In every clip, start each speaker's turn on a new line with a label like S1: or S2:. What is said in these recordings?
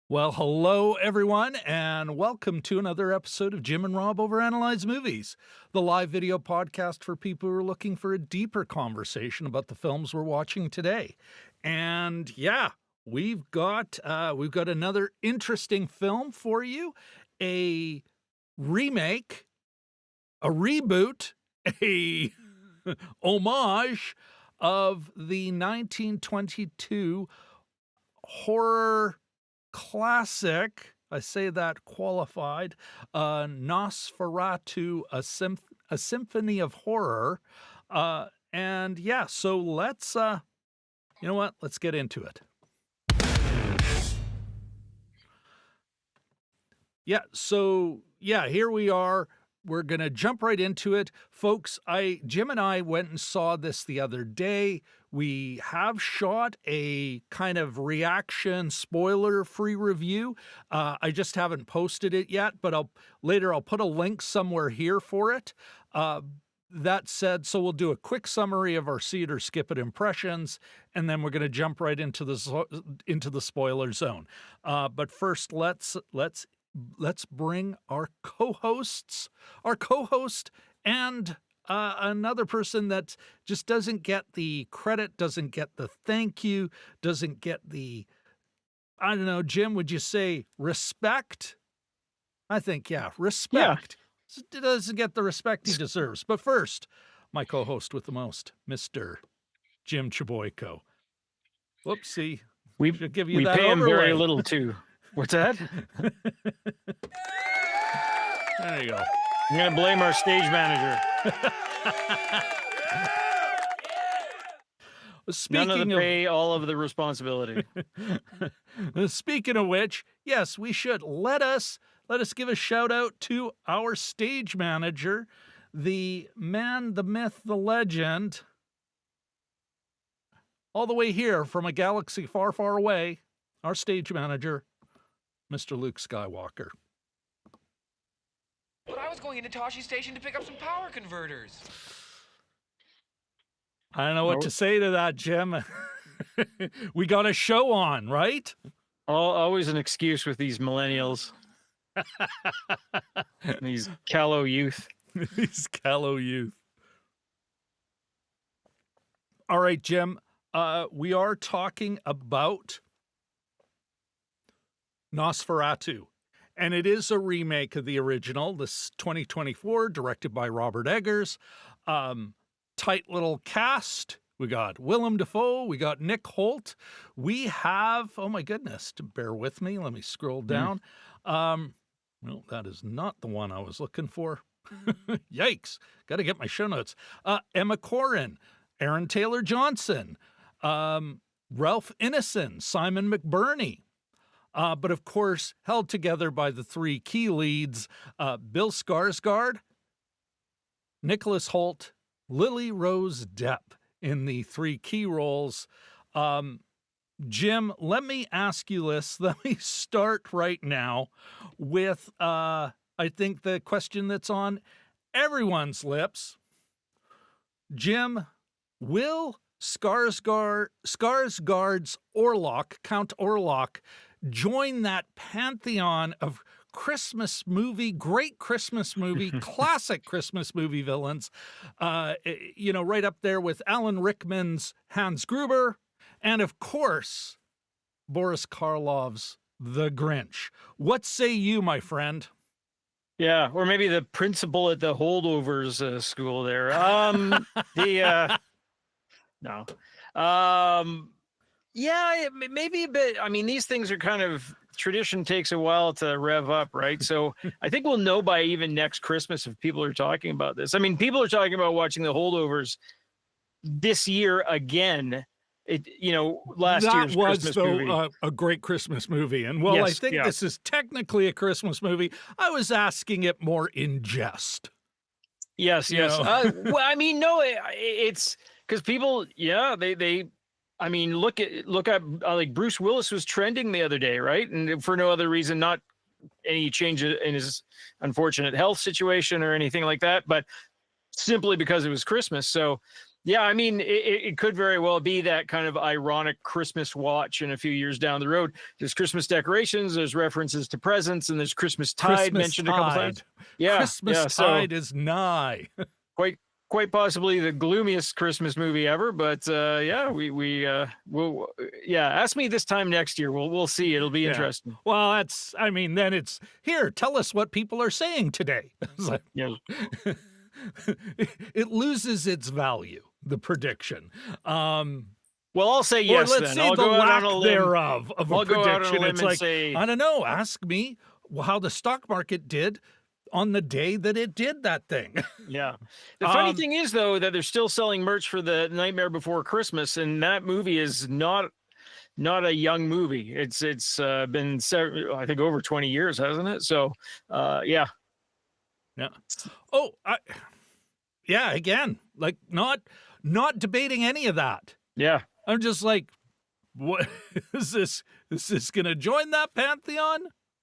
S1: Well, hello, everyone, and welcome to another episode of Jim and Rob Over-Analyze Movies, the live video podcast for people who are looking for a deeper conversation about the films we're watching today. And yeah, we've got another interesting film for you, a remake, a reboot, a homage of the 1922 horror classic, I say that qualified, Nosferatu, a symphony of horror. And yeah, so let's, you know what? Let's get into it. Yeah, so yeah, here we are. We're going to jump right into it. Folks, Jim and I went and saw this the other day. We have shot a kind of reaction spoiler-free review. I just haven't posted it yet, but later I'll put a link somewhere here for it. That said, so we'll do a quick summary of our see it or skip it impressions, and then we're going to jump right into the spoiler zone. But first, let's bring our co-host and another person that just doesn't get the credit, doesn't get the thank you, doesn't get the, I don't know, Jim, would you say respect? I think, yeah, respect. Yeah. Doesn't get the respect he deserves. But first, my co-host with the most, Mr. Jim Chaboyko. Whoopsie.
S2: We
S1: give you
S2: we
S1: that
S2: pay him
S1: overlay.
S2: very little too. What's that?
S1: There you go.
S2: I'm going to blame our stage manager. None of the pay, all of the responsibility.
S1: Speaking of which, yes, we should let us give a shout out to our stage manager, the man, the myth, the legend, all the way here from a galaxy far, far away, our stage manager, Mr. Luke Skywalker.
S3: But I was going into Toshi Station to pick up some power converters.
S1: I don't know what to say to that, Jim. We got a show on, right?
S2: Always an excuse with these millennials. These callow youth.
S1: These callow youth. All right, Jim. We are talking about Nosferatu. And it is a remake of the original, this 2024, directed by Robert Eggers. Tight little cast. We got Willem Dafoe. We got Nick Holt. We have, oh my goodness, bear with me. Let me scroll down. Well, that is not the one I was looking for. Yikes. Got to get my show notes. Emma Corrin, Aaron Taylor Johnson, Ralph Ineson, Simon McBurney. But of course, held together by the three key leads, Bill Skarsgård, Nicholas Hoult, Lily Rose Depp in the three key roles. Jim, let me ask you this. Let me start right now with, I think, the question that's on everyone's lips. Jim, will Skarsgård's Orlok, Count Orlok, join that pantheon of Christmas movie, great Christmas movie, classic Christmas movie villains, right up there with Alan Rickman's Hans Gruber, and of course, Boris Karloff's The Grinch. What say you, my friend?
S2: Yeah, or maybe the principal at the holdovers school there. No. Yeah, maybe a bit. I mean, these things are kind of, tradition takes a while to rev up, right? So I think we'll know by even next Christmas if people are talking about this. I mean, people are talking about watching the holdovers this year again. Last year's Christmas movie.
S1: That was, though, a great Christmas movie. And while I think this is technically a Christmas movie, I was asking it more in jest.
S2: Yes. Well, I mean, no, it's because people, I mean, look at like Bruce Willis was trending the other day, right? And for no other reason, not any change in his unfortunate health situation or anything like that, but simply because it was Christmas. So, yeah, I mean, it could very well be that kind of ironic Christmas watch in a few years down the road. There's Christmas decorations, there's references to presents, and there's Christmas tide mentioned a couple times. Yeah,
S1: Christmas tide is nigh.
S2: Quite possibly the gloomiest Christmas movie ever, but we'll ask me this time next year. We'll see. It'll be interesting.
S1: Well, then it's here. Tell us what people are saying today. Like, it loses its value, the prediction.
S2: Well, I'll say yes.
S1: Or let's say
S2: I'll
S1: the
S2: go
S1: lack
S2: out on a limb.
S1: thereof of a
S2: I'll
S1: prediction.
S2: Go out on a limb
S1: it's
S2: and
S1: like,
S2: say,
S1: I don't know. Ask me how the stock market did on the day that it did that thing.
S2: Yeah. The funny thing is, though, that they're still selling merch for the Nightmare Before Christmas, and that movie is not a young movie. It's been, I think, over 20 years, hasn't it? So, yeah. Oh,
S1: again, like not debating any of that.
S2: Yeah.
S1: I'm just like, what is this? Is this going to join that pantheon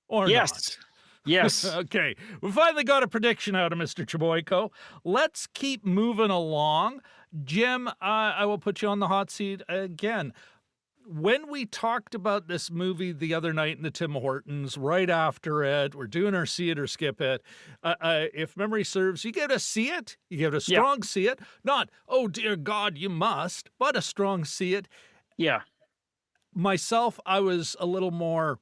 S1: or not?
S2: Yes.
S1: Okay. We finally got a prediction out of Mr. Chaboyko. Let's keep moving along. Jim, I will put you on the hot seat again. When we talked about this movie the other night in the Tim Hortons, right after it, we're doing our see it or skip it. If memory serves, you get a see it. You get a strong see it. Not, oh, dear God, you must, but a strong see it.
S2: Yeah.
S1: Myself, I was a little more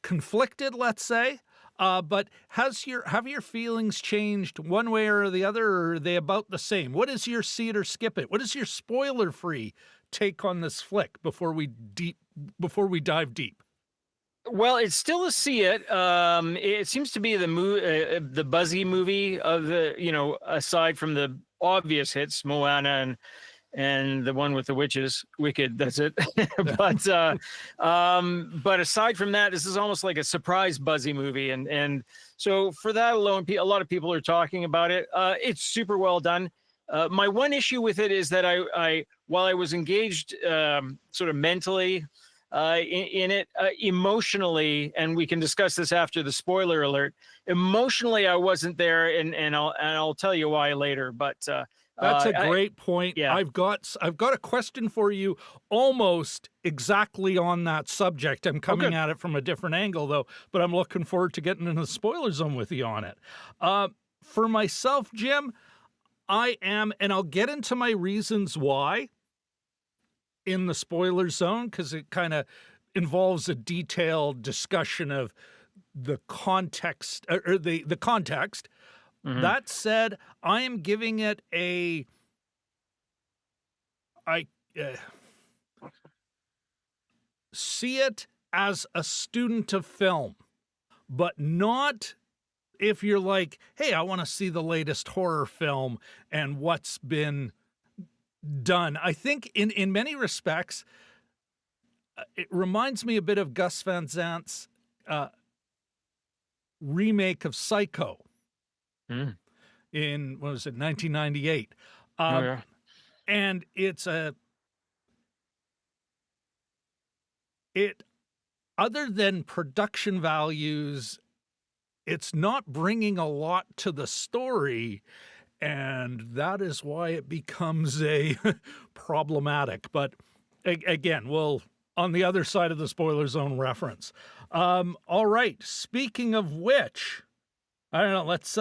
S1: conflicted, let's say. But have your feelings changed one way or the other, or are they about the same? What is your see it or skip it? What is your spoiler-free take on this flick before we dive deep?
S2: Well, it's still a see it. It seems to be the buzzy movie of the, aside from the obvious hits, Moana and the one with the witches, Wicked, that's it. But aside from that, this is almost like a surprise buzzy movie. And so for that alone, a lot of people are talking about it. It's super well done. My one issue with it is that while I was engaged sort of mentally in it, emotionally, and we can discuss this after the spoiler alert, emotionally, I wasn't there, and I'll tell you why later, but
S1: that's a great point.
S2: Yeah.
S1: I've got a question for you almost exactly on that subject. I'm coming at it from a different angle, though, but I'm looking forward to getting into the spoiler zone with you on it. For myself, Jim, I am, and I'll get into my reasons why in the spoiler zone, because it kind of involves a detailed discussion of the context, or the context. Mm-hmm. That said, I am giving it I see it as a student of film, but not if you're like, hey, I want to see the latest horror film and what's been done. I think in many respects, it reminds me a bit of Gus Van Sant's remake of Psycho in, what was it, 1998. And other than production values, it's not bringing a lot to the story, and that is why it becomes a problematic. But again, we'll on the other side of the spoiler zone reference. All right. Speaking of which, I don't know. Let's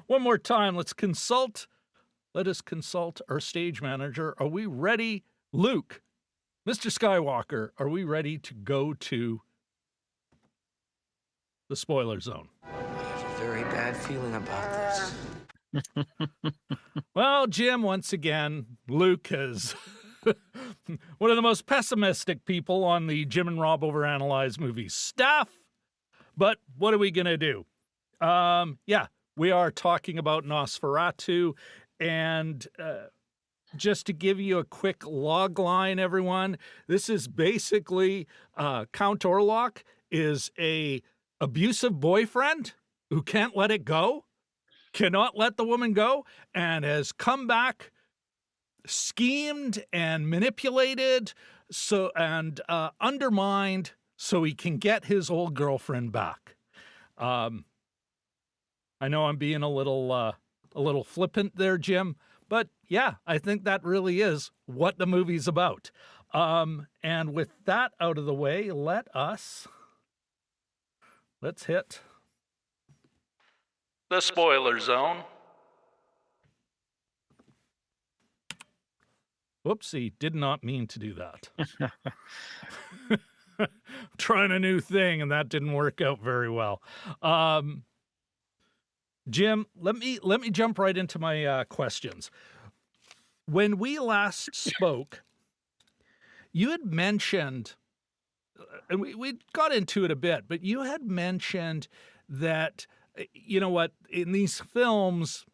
S1: one more time. Let us consult our stage manager. Are we ready, Luke? Mr. Skywalker, are we ready to go to the spoiler zone?
S3: I have a very bad feeling about this.
S1: Well, Jim, once again, Luke is one of the most pessimistic people on the Jim and Rob Over-Analyze Movies staff. But what are we going to do? Yeah, we are talking about Nosferatu, and just to give you a quick log line, everyone, this is basically Count Orlok is a abusive boyfriend who can't let it go, cannot let the woman go, and has come back, schemed and manipulated and undermined so he can get his old girlfriend back. I know I'm being a little flippant there, Jim, but yeah, I think that really is what the movie's about. And with that out of the way, let's hit the spoiler zone. Whoopsie, did not mean to do that. Trying a new thing, and that didn't work out very well. Jim, let me jump right into my questions. When we last spoke, you had mentioned, and we got into it a bit, but you had mentioned that, you know what, in these films,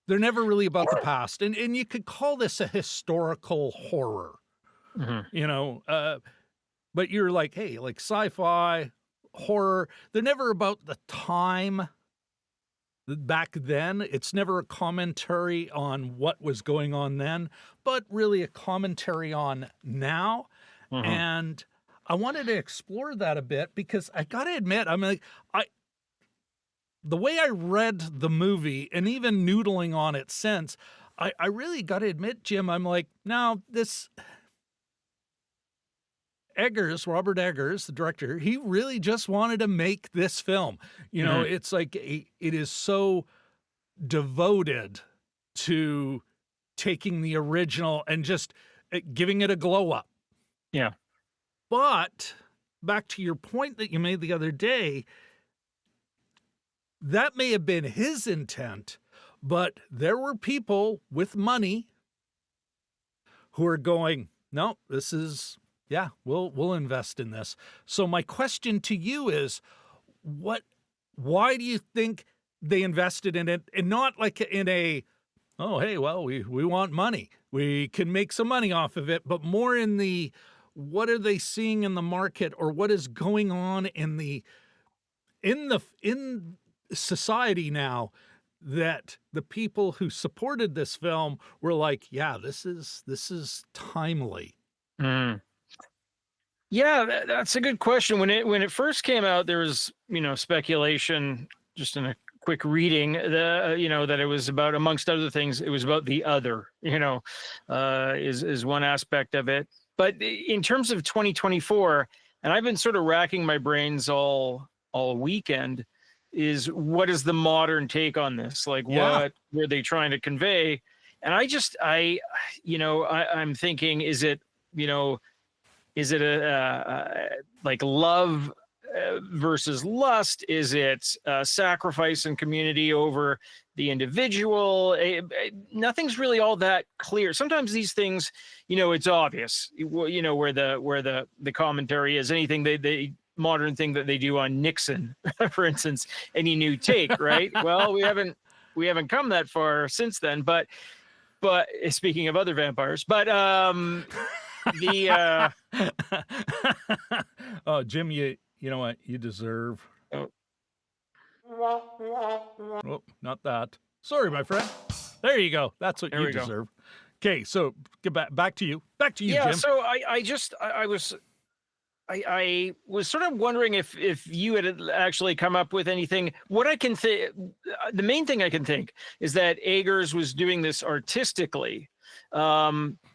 S1: they're never really about the past. And you could call this a historical horror, you know, but you're like, hey, like sci-fi, horror, they're never about the time back then. It's never a commentary on what was going on then, but really a commentary on now. And I wanted to explore that a bit because I got to admit, I mean, the way I read the movie and even noodling on it since, I really got to admit, Jim, I'm like, no, this Eggers, Robert Eggers, the director, he really just wanted to make this film. You know, it's like it is so devoted to taking the original and just giving it a glow up.
S2: Yeah.
S1: But back to your point that you made the other day, that may have been his intent, but there were people with money who are going, no, this is, yeah, we'll invest in this. So my question to you is, why do you think they invested in it? And not like in a, oh, hey, well, we want money. We can make some money off of it, but more in the, what are they seeing in the market, or what is going on in society now, that the people who supported this film were like, yeah, this is timely.
S2: Yeah, that's a good question. When it first came out, there was, you know, speculation, just in a quick reading, you know, that it was about, amongst other things, it was about the other, you know, is one aspect of it. But in terms of 2024, and I've been sort of racking my brains all weekend, is what is the modern take on this? Like, what were they trying to convey? And I'm thinking, is it, you know, is it a like love versus lust? Is it sacrifice and community over the individual? Nothing's really all that clear. Sometimes these things, it's obvious. Where the commentary is. Anything they modern thing that they do on Nixon, for instance, any new take, right? Well, we haven't come that far since then. But speaking of other vampires, but the
S1: oh, Jim, you know what you deserve.
S2: Oh.
S1: Oh, not that. Sorry, my friend. There you go. That's what you deserve. Okay, so get back to you. Back to you,
S2: yeah,
S1: Jim.
S2: so I was sort of wondering if you had actually come up with anything. What I can think, the main thing I can think is that Eggers was doing this artistically.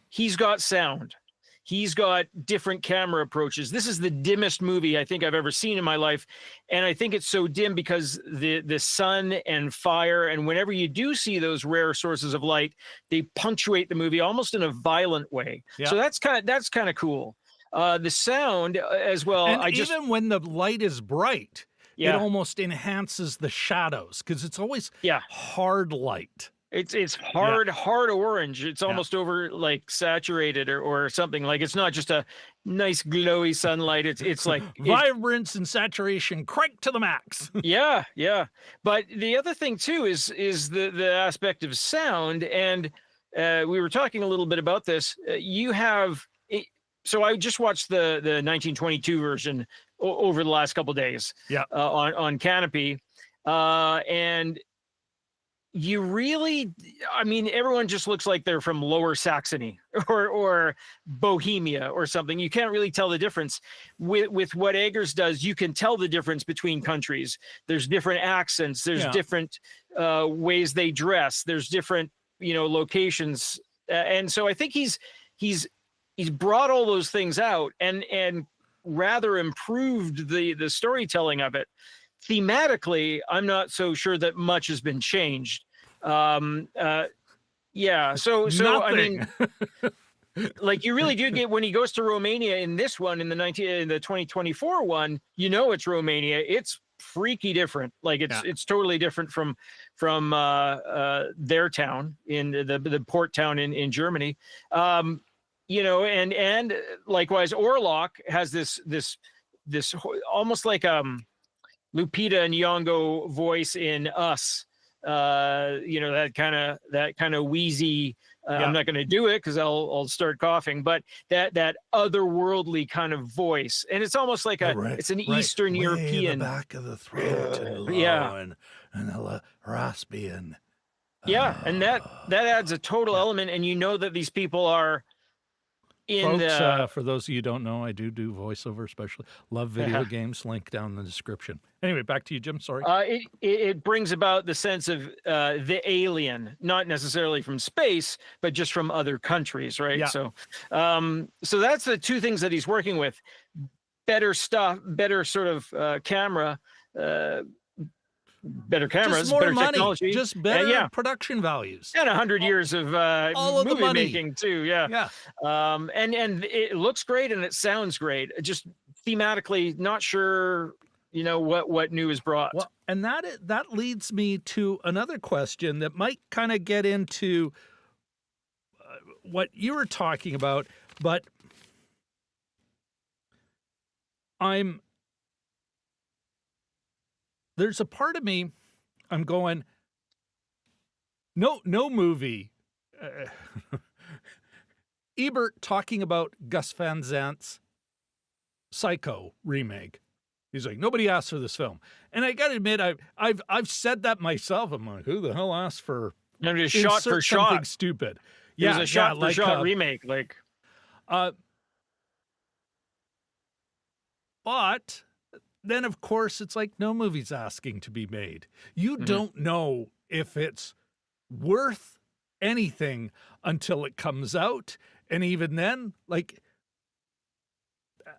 S2: He's got sound. He's got different camera approaches. This is the dimmest movie I think I've ever seen in my life. And I think it's so dim because the sun and fire, and whenever you do see those rare sources of light, they punctuate the movie almost in a violent way. Yeah. So that's kind of cool. The sound as well.
S1: And even when the light is bright,
S2: yeah,
S1: it almost enhances the shadows because it's always hard light.
S2: It's hard orange. It's almost over like saturated or something. Like it's not just a nice glowy sunlight. It's like
S1: vibrance and saturation cranked to the max.
S2: yeah. But the other thing too is the aspect of sound, and we were talking a little bit about this. You have. So I just watched the 1922 version over the last couple of days.
S1: Yeah.
S2: On Canopy, and you really, I mean, everyone just looks like they're from Lower Saxony or Bohemia or something. You can't really tell the difference. With what Eggers does, you can tell the difference between countries. There's different accents. There's different ways they dress. There's different, locations. And so I think he's brought all those things out and rather improved the storytelling of it. Thematically, I'm not so sure that much has been changed. Yeah. So I mean, like you really do get when he goes to Romania in this one, in the 2024 one, it's Romania. It's freaky different. Like it's totally different from their town in the port town in Germany. And likewise, Orlok has this almost like Lupita Nyong'o voice in Us. That kind of wheezy. I'm not going to do it because I'll start coughing. But that otherworldly kind of voice, and it's almost like it's an Eastern
S1: Way
S2: European.
S1: In the back of the throat, and low and a raspian.
S2: Yeah, and that adds a total element, and that these people are.
S1: Folks, for those of you who don't know, I do voiceover, especially. Love video games. Link down in the description. Anyway, back to you, Jim. Sorry.
S2: It brings about the sense of the alien, not necessarily from space, but just from other countries, right?
S1: Yeah.
S2: So that's the two things that he's working with. Better stuff, better sort of camera, better cameras,
S1: just more
S2: better
S1: money,
S2: technology,
S1: just better production values,
S2: and 100 years of
S1: all of
S2: movie
S1: the money
S2: making too. Yeah. And it looks great and it sounds great. Just thematically, not sure, what new is brought.
S1: Well, and that leads me to another question that might kind of get into what you were talking about, but there's a part of me, I'm going, no movie. Ebert talking about Gus Van Zant's Psycho remake. He's like, nobody asked for this film. And I got to admit, I've said that myself. I'm like, who the hell asked for
S2: shot for shot
S1: something stupid?
S2: It was a shot for shot remake.
S1: But then, of course, it's like no movie's asking to be made. You don't know if it's worth anything until it comes out. And even then, like,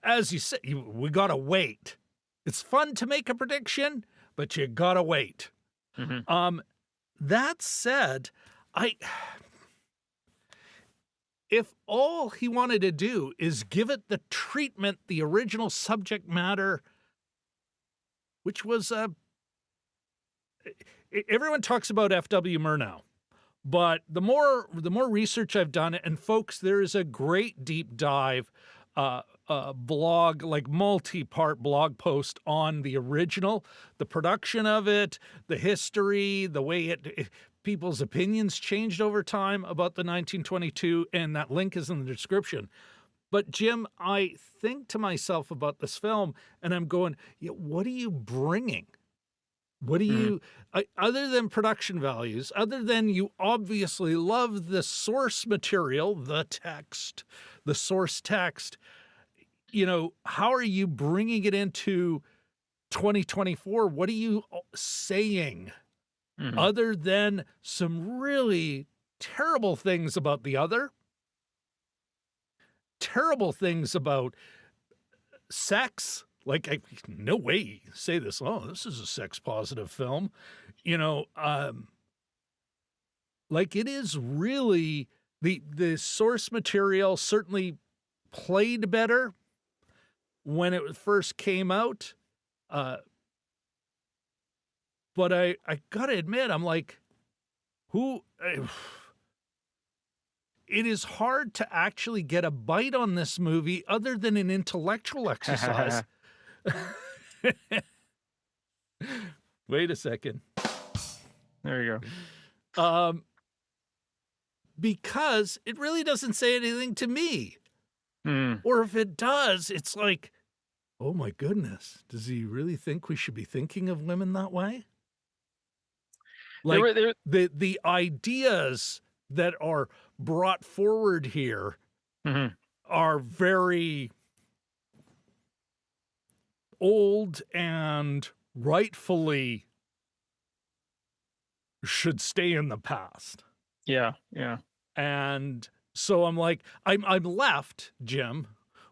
S1: as you said, we got to wait. It's fun to make a prediction, but you got to wait. That said, if all he wanted to do is give it the treatment, the original subject matter which was everyone talks about F.W. Murnau, but the more research I've done, and folks, there is a great deep dive blog, like multi-part blog post on the original, the production of it, the history, the way people's opinions changed over time about the 1922, and that link is in the description. But Jim, I think to myself about this film, and I'm going, yeah, what are you bringing? What do you, other than production values, other than you obviously love the source material, the text, the source text, you know, how are you bringing it into 2024? What are you saying other than some really terrible things about the other? Terrible things about sex. Like, no way you say this, oh, this is a sex positive film. You know, like it is really, the source material certainly played better when it first came out. But I gotta admit, I'm like, it is hard to actually get a bite on this movie other than an intellectual exercise. Wait a second.
S2: There you go.
S1: Because it really doesn't say anything to me. Or if it does, it's like, oh my goodness, does he really think we should be thinking of women that way? Like the ideas that are brought forward here are very old and rightfully should stay in the past.
S2: Yeah, yeah.
S1: And so I'm like, I'm left, Jim,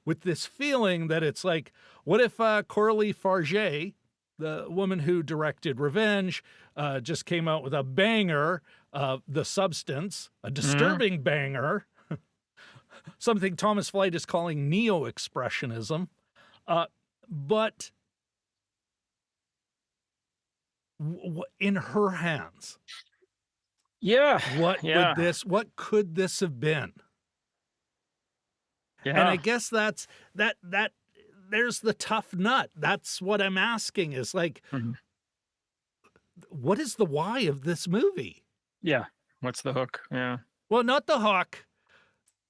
S1: with this feeling that it's like, what if Coralie Farge, the woman who directed Revenge, just came out with a banger, The Substance, a disturbing banger, something Thomas Flight is calling neo-expressionism. But in her hands, what could this have been? And I guess that's that there's the tough nut. That's what I'm asking is like, what is the why of this movie?
S2: Yeah. What's the hook? Yeah.
S1: Well, not the hook.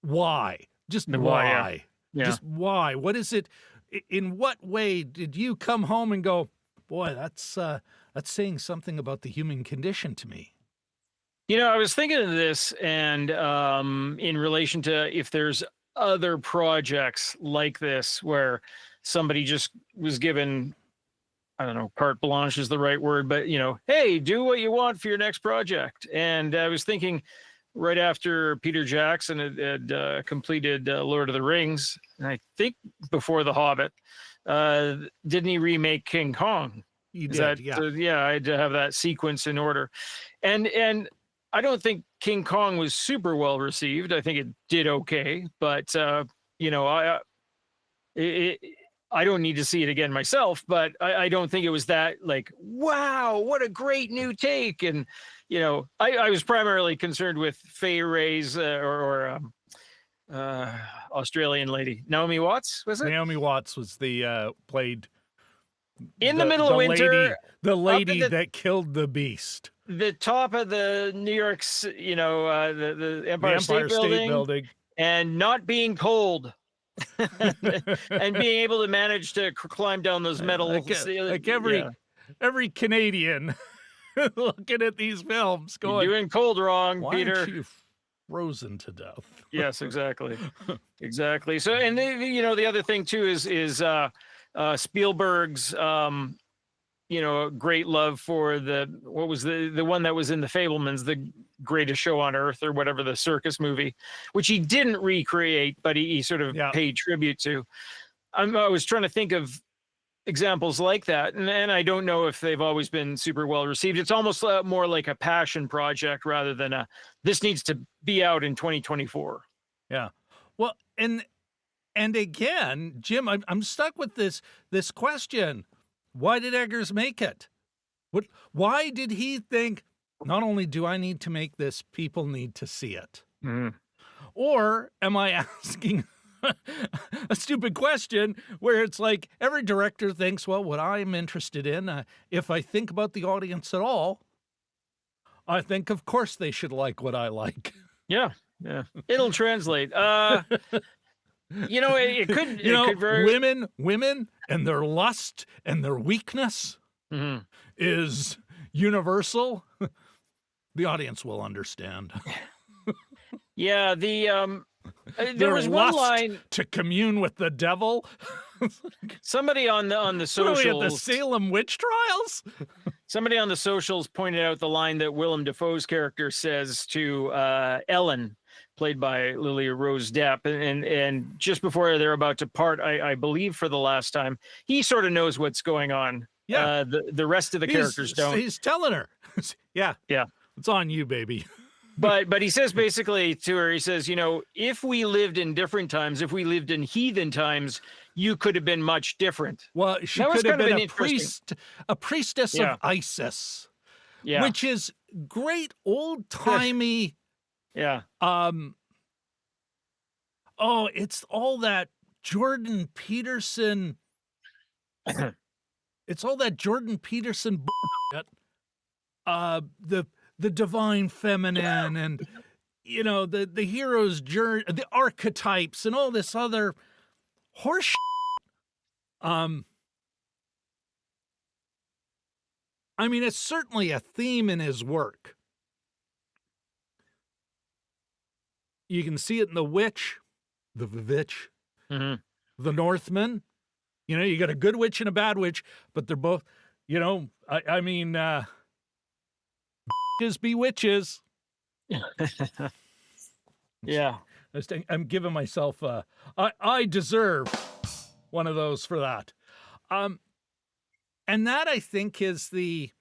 S1: Why? Just
S2: The
S1: why?
S2: why, yeah.
S1: Just why? What is it? In what way did you come home and go, boy, that's saying something about the human condition to me?
S2: You know, I was thinking of this, and in relation to if there's other projects like this where somebody just was given, I don't know, carte blanche is the right word, but, you know, hey, do what you want for your next project. And I was thinking right after Peter Jackson had completed Lord of the Rings, and I think before The Hobbit, didn't he remake King Kong?
S1: He did,
S2: yeah. Yeah, I had to have that sequence in order. And I don't think King Kong was super well received. I think it did okay, but you know, I don't need to see it again myself, but I don't think it was that like, wow, what a great new take. And you know, I was primarily concerned with Fay Ray's Australian lady, Naomi Watts, was it?
S1: Naomi Watts was the played
S2: in the middle of winter,
S1: the lady that killed the beast.
S2: The top of the New York's, you know, the Empire State Building, and not being cold, and being able to manage to climb down those metal.
S1: Like every Canadian looking at these films, going,
S2: "You're doing cold wrong,
S1: why
S2: Peter."
S1: Aren't you frozen to death?
S2: Yes, exactly, exactly. So, and you know, the other thing too is Spielberg's. You know, great love for what was the one that was in The Fabelmans, The Greatest Show on Earth, or whatever, the circus movie, which he didn't recreate, but he sort of paid tribute to. I was trying to think of examples like that, and I don't know if they've always been super well received. It's almost more like a passion project rather than this needs to be out in 2024.
S1: Yeah. Well, and again, Jim, I'm stuck with this question. Why did Eggers make it? Why did he think, not only do I need to make this, people need to see it? Or am I asking a stupid question where it's like every director thinks, well, what I'm interested in, if I think about the audience at all, I think, of course, they should like what I like.
S2: Yeah. It'll translate. You know, it could. Could
S1: women and their lust and their weakness is universal. The audience will understand.
S2: Yeah, there was one
S1: lust
S2: line
S1: to commune with the devil.
S2: Somebody on the socials,
S1: what are we at the Salem witch trials?
S2: Somebody on the socials pointed out the line that Willem Dafoe's character says to Ellen, played by Lily Rose Depp, and just before they're about to part, I believe for the last time, he sort of knows what's going on.
S1: Yeah,
S2: the rest of the characters don't.
S1: He's telling her, yeah, it's on you, baby.
S2: But he says basically to her, he says, you know, if we lived in different times, if we lived in heathen times, you could have been much different.
S1: Well, she could have been a priestess of Isis, which is great old-timey.
S2: Yeah.
S1: Oh, it's all that Jordan Peterson. It's all that Jordan Peterson bullshit. The divine feminine and, you know, the hero's journey, the archetypes and all this other horse shit. I mean, it's certainly a theme in his work. You can see it in The Witch, the Vivitch, the Northman. You know, you got a good witch and a bad witch, but they're both, you know, I mean, bitches be witches.
S2: Yeah.
S1: I'm giving myself, I deserve one of those for that. And that I think is we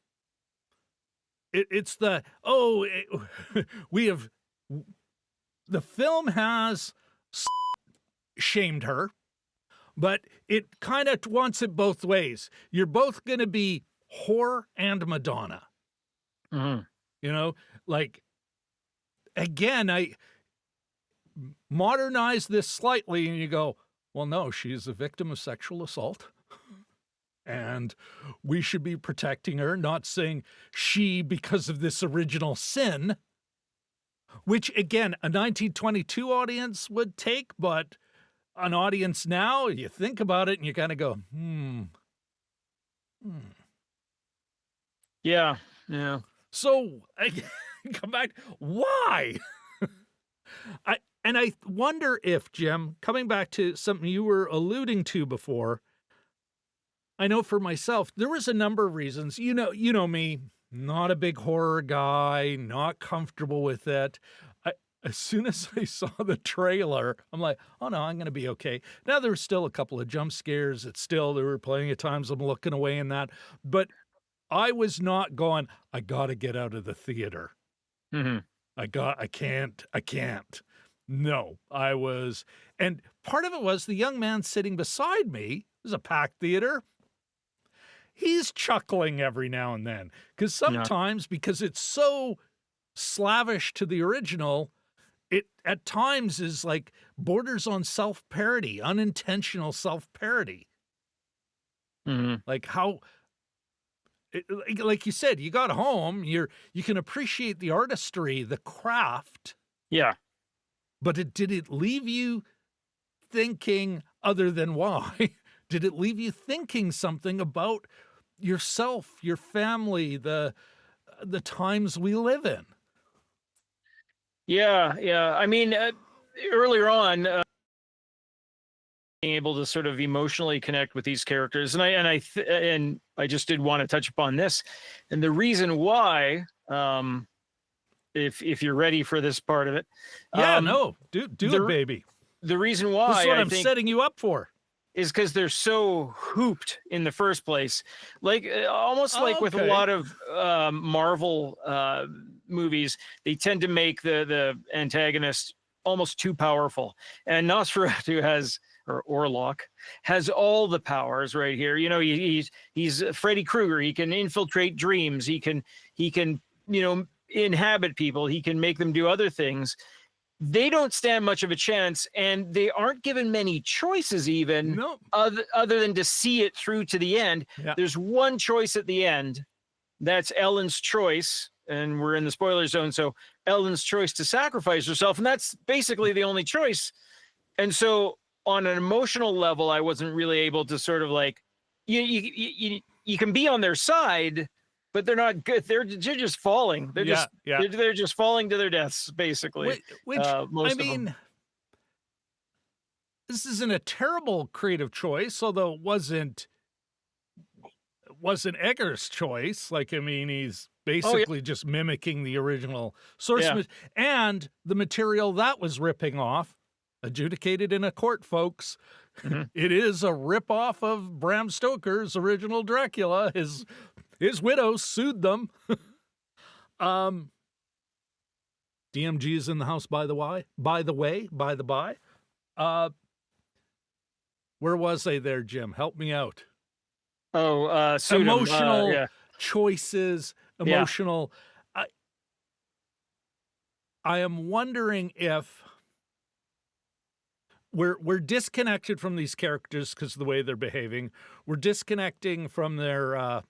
S1: have, the film has shamed her, but it kind of wants it both ways. You're both going to be whore and Madonna. You know, like, again, I modernize this slightly and you go, well, no, she's a victim of sexual assault. And we should be protecting her, not saying she because of this original sin, which, again, a 1922 audience would take, but an audience now, you think about it and you kind of go,
S2: Yeah.
S1: So I come back. Why? I wonder if, Jim, coming back to something you were alluding to before, I know for myself, there was a number of reasons. You know me, not a big horror guy, not comfortable with it. As soon as I saw the trailer, I'm like, oh no, I'm going to be okay. Now, there were still a couple of jump scares. There were plenty of times I'm looking away in that. But I was not going, I got to get out of the theater. I can't. No, I was. And part of it was the young man sitting beside me, it was a packed theater. He's chuckling every now and then. Because sometimes, because it's so slavish to the original, it at times is like borders on self-parody, unintentional self-parody. Like how, like you said, you got home, you can appreciate the artistry, the craft.
S2: Yeah.
S1: But did it leave you thinking, other than why, did it leave you thinking something about yourself, your family, the times we live in?
S2: Yeah. I mean, earlier on, being able to sort of emotionally connect with these characters, and I just did want to touch upon this, and the reason why, if you're ready for this part of it, do it, baby. The reason why
S1: this is what I'm setting you up for
S2: is because they're so hooped in the first place, like almost like with a lot of Marvel movies, they tend to make the antagonist almost too powerful, and Nosferatu has or Orlok, has all the powers right here. You know, he's Freddy Krueger. He can infiltrate dreams. He can inhabit people. He can make them do other things. They don't stand much of a chance, and they aren't given many choices even, other than to see it through to the end.
S1: Yeah.
S2: There's one choice at the end. That's Ellen's choice, and we're in the spoiler zone, so Ellen's choice to sacrifice herself, and that's basically the only choice. And so on an emotional level, I wasn't really able to sort of like, you can be on their side, but they're not good. They're just falling. They're they're just falling to their deaths, basically.
S1: Which
S2: most
S1: I
S2: of
S1: mean,
S2: them.
S1: this isn't a terrible creative choice, although it wasn't Egger's choice. Like, I mean, he's basically just mimicking the original source and the material that was ripping off, adjudicated in a court, folks. It is a ripoff of Bram Stoker's original Dracula. His widow sued them. DMG is in the house, by the way. Where was I there, Jim? Help me out. Emotional choices, emotional. I am wondering if we're disconnected from these characters because of the way they're behaving. We're disconnecting from their.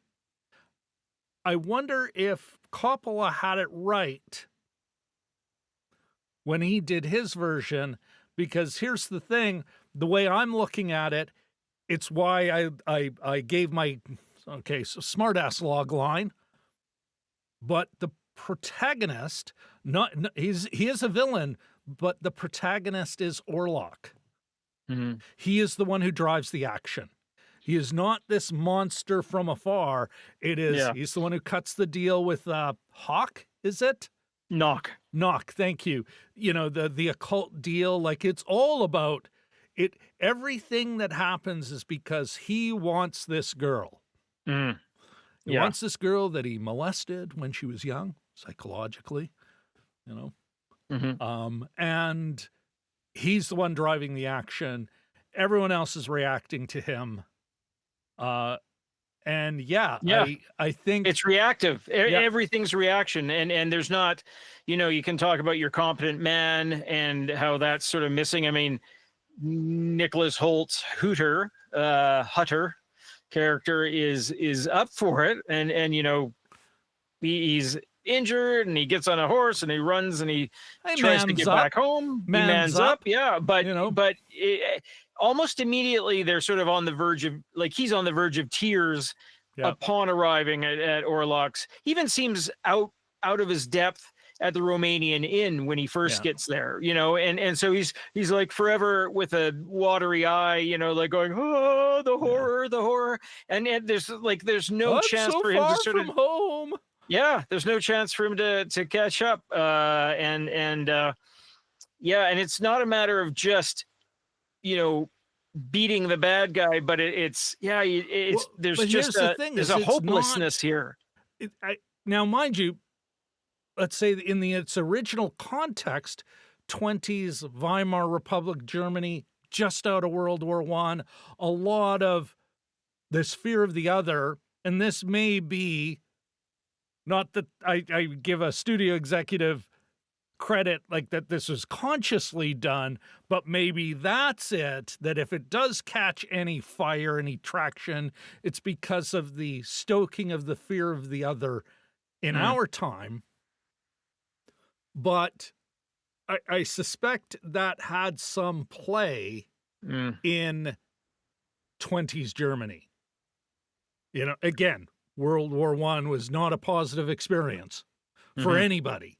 S1: I wonder if Coppola had it right when he did his version, because here's the thing: the way I'm looking at it, it's why I gave my smartass log line. But the protagonist, he is a villain, but the protagonist is Orlok. He is the one who drives the action. He is not this monster from afar. He's the one who cuts the deal with Hawk, is it?
S2: Knock,
S1: thank you. You know, the occult deal, like it's all about it. Everything that happens is because he wants this girl. He wants this girl that he molested when she was young, psychologically, you know. And he's the one driving the action. Everyone else is reacting to him. I think
S2: it's reactive. Everything's reaction. And there's not, you can talk about your competent man and how that's sort of missing. I mean, Nicholas Holt's Hutter character is up for it. And he's injured and he gets on a horse and he runs and he tries to get back home. He mans up. Yeah. But, almost immediately they're sort of on the verge of, like, he's on the verge of tears upon arriving at Orlok's. He even seems out of his depth at the Romanian Inn when he first gets there, and so he's like forever with a watery eye, like going, oh, the horror. And there's no chance for him to sort of
S1: home.
S2: Yeah, there's no chance for him to catch up. And it's not a matter of just, beating the bad guy, but there's a hopelessness here.
S1: Now, mind you, let's say in its original context, 20s Weimar Republic Germany, just out of World War I, a lot of this fear of the other, and this may be, not that I give a studio executive credit like that this was consciously done, but maybe that's it, that if it does catch any fire, any traction, it's because of the stoking of the fear of the other in our time. But I suspect that had some play in 20s Germany. Again, World War I was not a positive experience for anybody.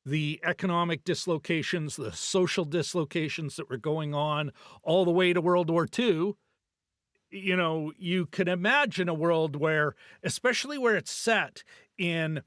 S1: The economic dislocations, the social dislocations that were going on all the way to World War II, you can imagine a world where, especially where it's set in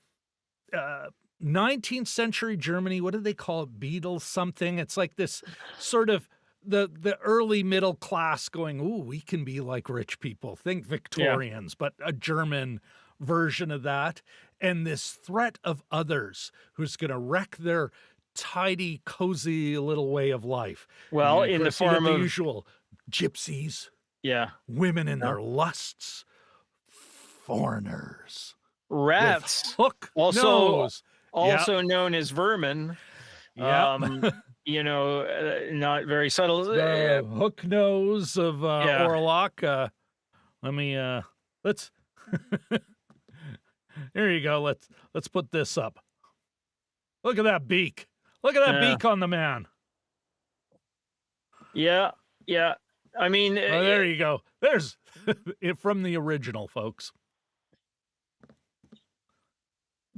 S1: 19th century Germany, what do they call it? Beatles something. It's like this sort of the early middle class going, ooh, we can be like rich people. Think Victorians, but a German version of that. And this threat of others who's going to wreck their tidy, cozy little way of life.
S2: Well,
S1: And,
S2: in the
S1: course, you get
S2: form
S1: the
S2: of
S1: usual gypsies,
S2: yeah,
S1: women in their lusts, foreigners with
S2: rats,
S1: hook
S2: also
S1: nose. Yep,
S2: also known as vermin.
S1: yep.
S2: Not very subtle.
S1: The hook nose of
S2: Yeah,
S1: Orlok. Let me let's here you go. Let's put this up. Look at that beak. Look at that
S2: yeah,
S1: beak on the man.
S2: yeah, yeah. I mean,
S1: Oh, there you go. There's it from the original, folks.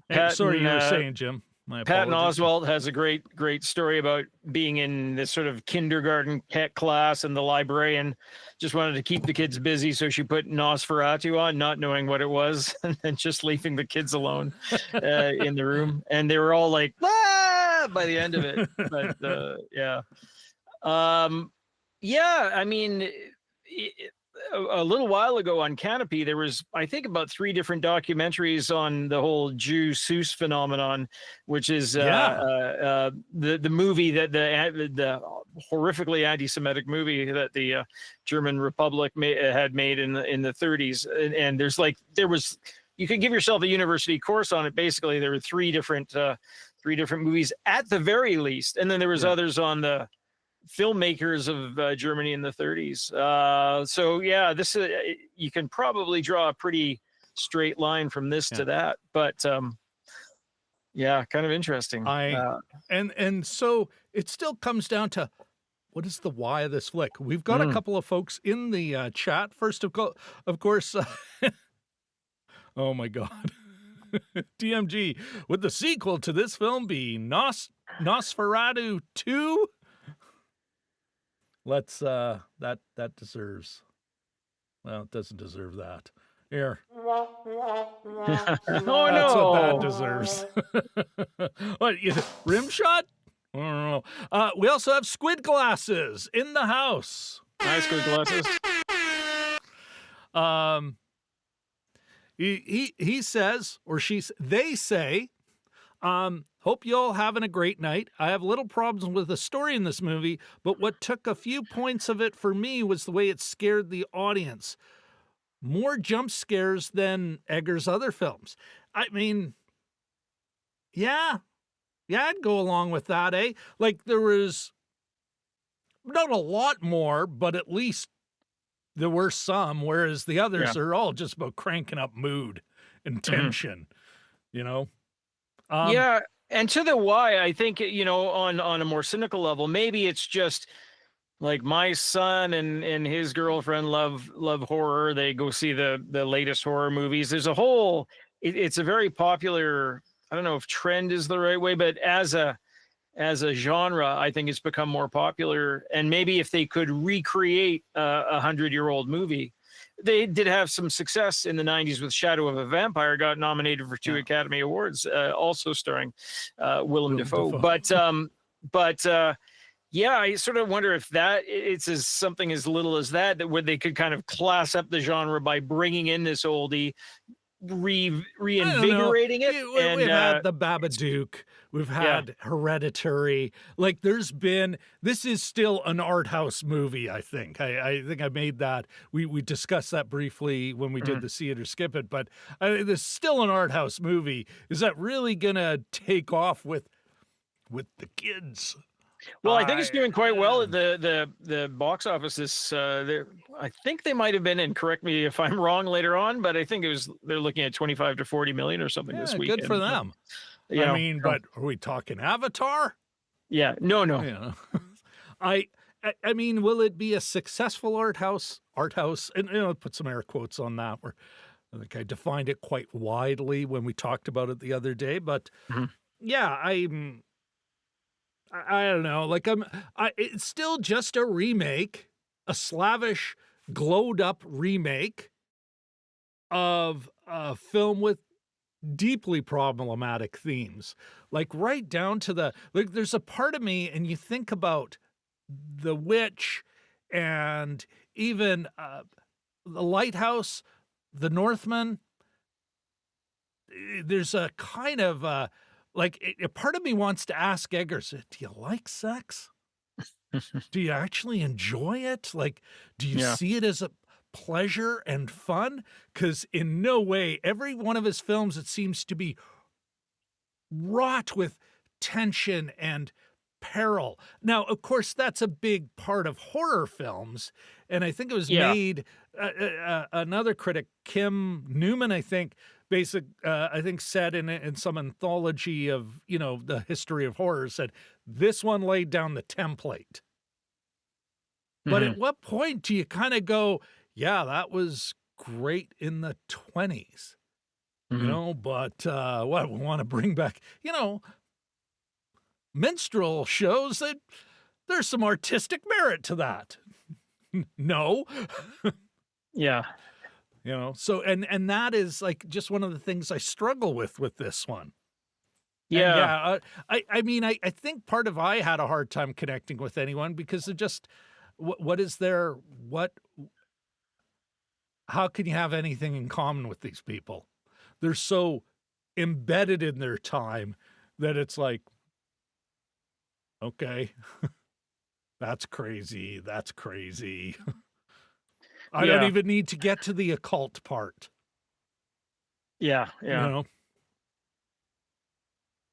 S1: Hey, sorry, you were saying, Jim. My
S2: Patton
S1: apologies.
S2: Oswalt has a great story about being in this sort of kindergarten class, and the librarian just wanted to keep the kids busy, so she put Nosferatu on, not knowing what it was, and then just leaving the kids alone in the room, and they were all like, "Ah!" by the end of it. But yeah, yeah. I mean, a little while ago on Canopy, there was, I think, about 3 different documentaries on the whole Jew Seuss phenomenon, which is the movie that the horrifically anti-Semitic movie that the German Republic had made in the 30s, and there was you could give yourself a university course on it. Basically, there were 3 different movies at the very least, and then there was others on the filmmakers of Germany in the 30s. So yeah, this you can probably draw a pretty straight line from this to that, but yeah, kind of interesting.
S1: And so it still comes down to what is the why of this flick. We've got a couple of folks in the chat. First of course, oh my God. DMG, would the sequel to this film be Nosferatu 2? Let's that deserves, well, it doesn't deserve that. Here.
S2: Oh
S1: That's
S2: no,
S1: what that deserves. What, rim shot? I don't know. We also have squid glasses in the house.
S2: nice good glasses.
S1: He says, or they say, hope you all having a great night. I have little problems with the story in this movie, but what took a few points of it for me was the way it scared the audience. More jump scares than Egger's other films. I mean, yeah, I'd go along with that, eh? Like, there was not a lot more, but at least there were some, whereas the others are all just about cranking up mood and tension, you know?
S2: Yeah, and to the why, I think, on a more cynical level, maybe it's just like my son and his girlfriend love horror. They go see the latest horror movies. There's a whole, it's a very popular, I don't know if trend is the right way, but as a genre, I think it's become more popular. And maybe if they could recreate a 100-year-old movie, they did have some success in the 90s with Shadow of a Vampire, got nominated for 2 Academy Awards, also starring Willem Dafoe. But yeah, I sort of wonder if it's something as little as that where they could kind of class up the genre by bringing in this oldie, reinvigorating it.
S1: We've had the Babadook, we've had Hereditary. Like, this is still an art house movie, I think. I think I made that. We discussed that briefly when we did the See It or Skip It, but this is still an art house movie. Is that really gonna take off with the kids?
S2: Well, I think it's doing quite well at the box office. I think they might have been, and correct me if I'm wrong later on, but I think they're looking at 25 to 40 million or something this weekend.
S1: Good for them. But are we talking Avatar?
S2: Yeah, no.
S1: Yeah. I mean, will it be a successful art house? And put some air quotes on that. Where I think I defined it quite widely when we talked about it the other day. But yeah, I don't know. Like, it's still just a remake, a slavish, glowed up remake of a film with deeply problematic themes. Like, right down to there's a part of me, and you think about the witch and even the lighthouse, the Northman. There's a kind of like, a part of me wants to ask Eggers, do you like sex? Do you actually enjoy it? Like, do you
S2: Yeah.
S1: see it as a pleasure and fun? Because in no way, every one of his films, it seems to be wrought with tension and peril. Now, of course, that's a big part of horror films, and I think it was
S2: Yeah.
S1: made. Another critic, Kim Newman, I think, I think said in some anthology of the history of horror, said this one laid down the template. But
S2: Mhm.
S1: at what point do you kind of go, yeah, that was great in the 20s,
S2: Mhm.
S1: but what we want to bring back, minstrel shows that there's some artistic merit to that. No,
S2: Yeah.
S1: so and that is like just one of the things I struggle with this one. And
S2: Yeah.
S1: yeah, I mean, I think part of I had a hard time connecting with anyone because of just what is there, how can you have anything in common with these people? They're so embedded in their time that it's like, okay, that's crazy. That's crazy. I don't
S2: Yeah.
S1: even need to get to the occult part,
S2: Yeah.
S1: you
S2: Yeah.
S1: know?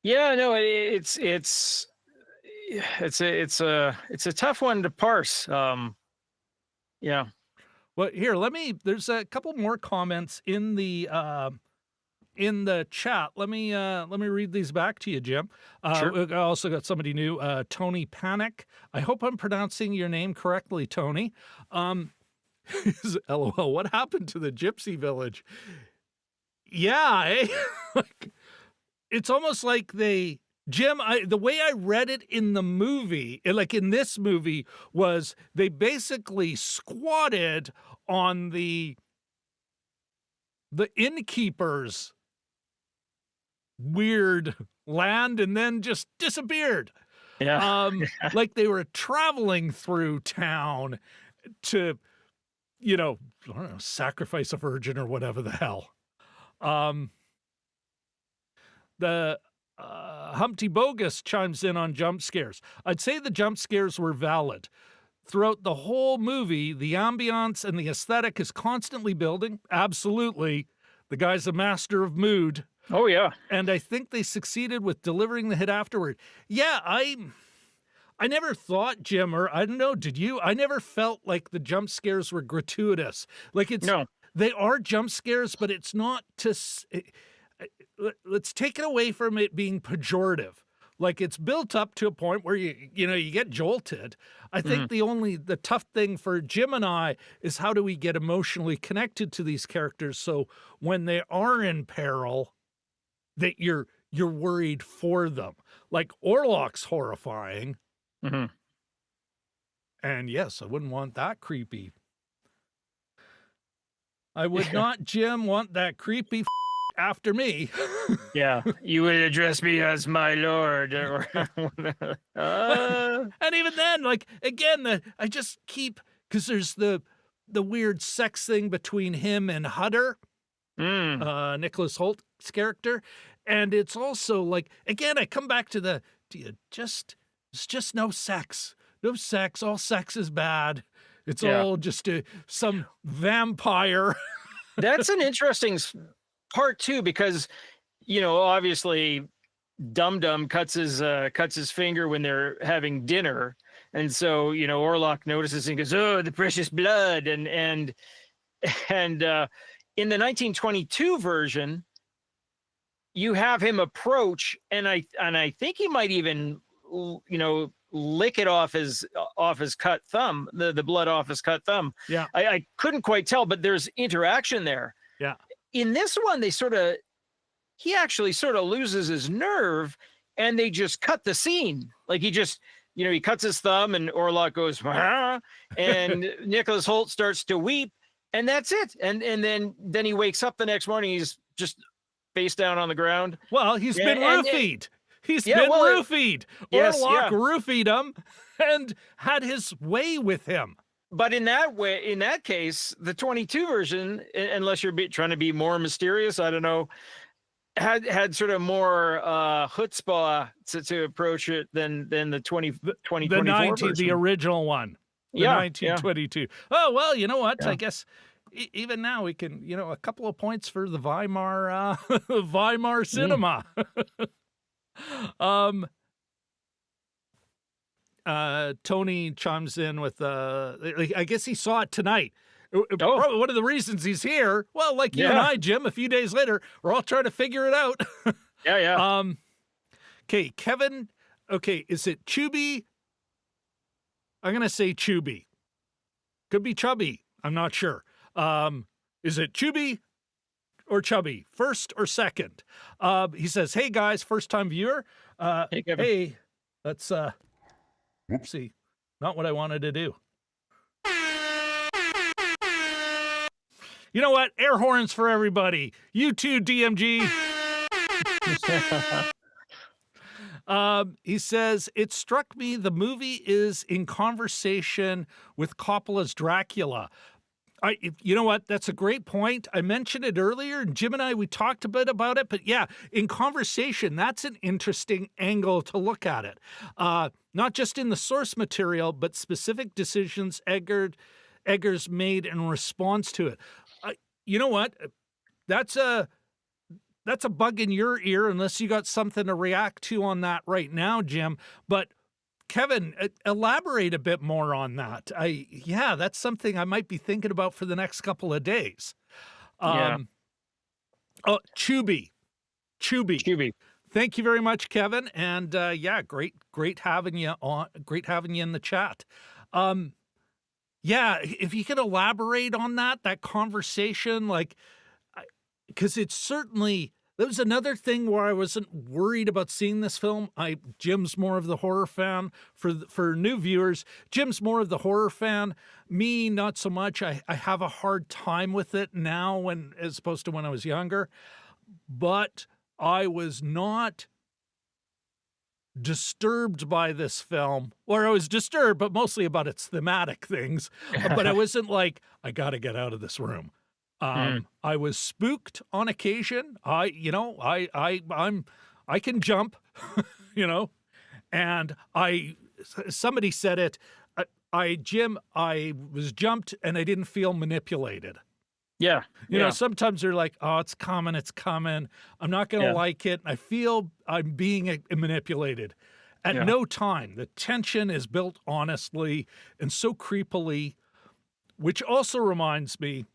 S2: Yeah. No, it's a tough one to parse. Yeah.
S1: Well, here, there's a couple more comments in the chat. Let me read these back to you, Jim.
S2: Sure.
S1: I also got somebody new, Tony Panic. I hope I'm pronouncing your name correctly, Tony. LOL, what happened to the gypsy village? Yeah, eh? Like, it's almost like Jim, the way I read it in the movie, like in this movie, was they basically squatted on the innkeeper's weird land and then just disappeared.
S2: Yeah.
S1: Like they were traveling through town to, I don't know, sacrifice a virgin or whatever the hell. The Humpty Bogus chimes in on jump scares. I'd say the jump scares were valid. Throughout the whole movie, the ambiance and the aesthetic is constantly building. Absolutely. The guy's a master of mood.
S2: Oh yeah.
S1: And I think they succeeded with delivering the hit afterward. Yeah, I never thought, Jim, or I don't know, did you? I never felt like the jump scares were gratuitous. Like
S2: No.
S1: they are jump scares, but it's not let's take it away from it being pejorative. Like it's built up to a point where you get jolted. I think the tough thing for Jim and I is how do we get emotionally connected to these characters so when they are in peril that you're worried for them. Like Orlok's horrifying.
S2: Mm-hmm.
S1: And yes, I wouldn't want that creepy. I would not, Jim, want that creepy after me.
S2: Yeah. You would address me as my lord.
S1: And even then, like, again, I just keep, because there's the weird sex thing between him and Hutter, Nicholas Holt's character. And it's also like, again, I come back to it's just no sex. No sex. All sex is bad. It's all just some vampire.
S2: That's an interesting part too, because obviously Dum Dum cuts his finger when they're having dinner, and so Orlok notices and goes, "Oh, the precious blood!" And in the 1922 version, you have him approach, and I think he might even lick it off his cut thumb, the blood off his cut thumb.
S1: Yeah,
S2: I couldn't quite tell, but there's interaction there.
S1: yeah.
S2: In this one, he actually sort of loses his nerve and they just cut the scene. Like he just, he cuts his thumb and Orlok goes, "Ah," and Nicholas Holt starts to weep and that's it. And then he wakes up the next morning. He's just face down on the ground.
S1: Well, he's been roofied. He's been roofied.
S2: Yes,
S1: Orlok roofied him and had his way with him.
S2: But in that case, the 22 version, unless you're trying to be more mysterious, I don't know, had sort of more chutzpah to approach it than the 2024 version.
S1: The original one. The 1922. Oh, well, you know what? I guess even now we can, a couple of points for the Weimar Weimar cinema. Tony chimes in with I guess he saw it tonight. Probably one of the reasons he's here. Well, like you and I, Jim, a few days later, we're all trying to figure it out. Okay, Kevin. Okay, is it Chubby? I'm gonna say Chubby. Could be Chubby. I'm not sure. Is it Chubby or Chubby? First or second? He says, "Hey guys, first time viewer.
S2: Hey, Kevin.
S1: Hey, let's see, not what I wanted to do. You know what? Air horns for everybody. You too, DMG." He says, "It struck me the movie is in conversation with Coppola's Dracula." You know what? That's a great point. I mentioned it earlier, and Jim and I, we talked a bit about it, but yeah, in conversation, that's an interesting angle to look at it. Not just in the source material, but specific decisions Eggers made in response to it. You know what? That's a bug in your ear, unless you got something to react to on that right now, Jim. But Kevin, elaborate a bit more on that. That's something I might be thinking about for the next couple of days. Oh, Chubby. Thank you very much, Kevin. And great having you on. Great having you in the chat. If you could elaborate on that conversation, because it's certainly. That was another thing where I wasn't worried about seeing this film. Jim's more of the horror fan. For new viewers, Jim's more of the horror fan. Me, not so much. I have a hard time with it now as opposed to when I was younger. But I was not disturbed by this film. Or I was disturbed, but mostly about its thematic things. But I wasn't like, I got to get out of this room. I was spooked on occasion. I can jump, and somebody said it. Jim, I was jumped and I didn't feel manipulated.
S2: Yeah.
S1: Sometimes they're like, oh, it's coming. I'm not going to like it. I feel I'm being manipulated. At no time. The tension is built honestly and so creepily, which also reminds me,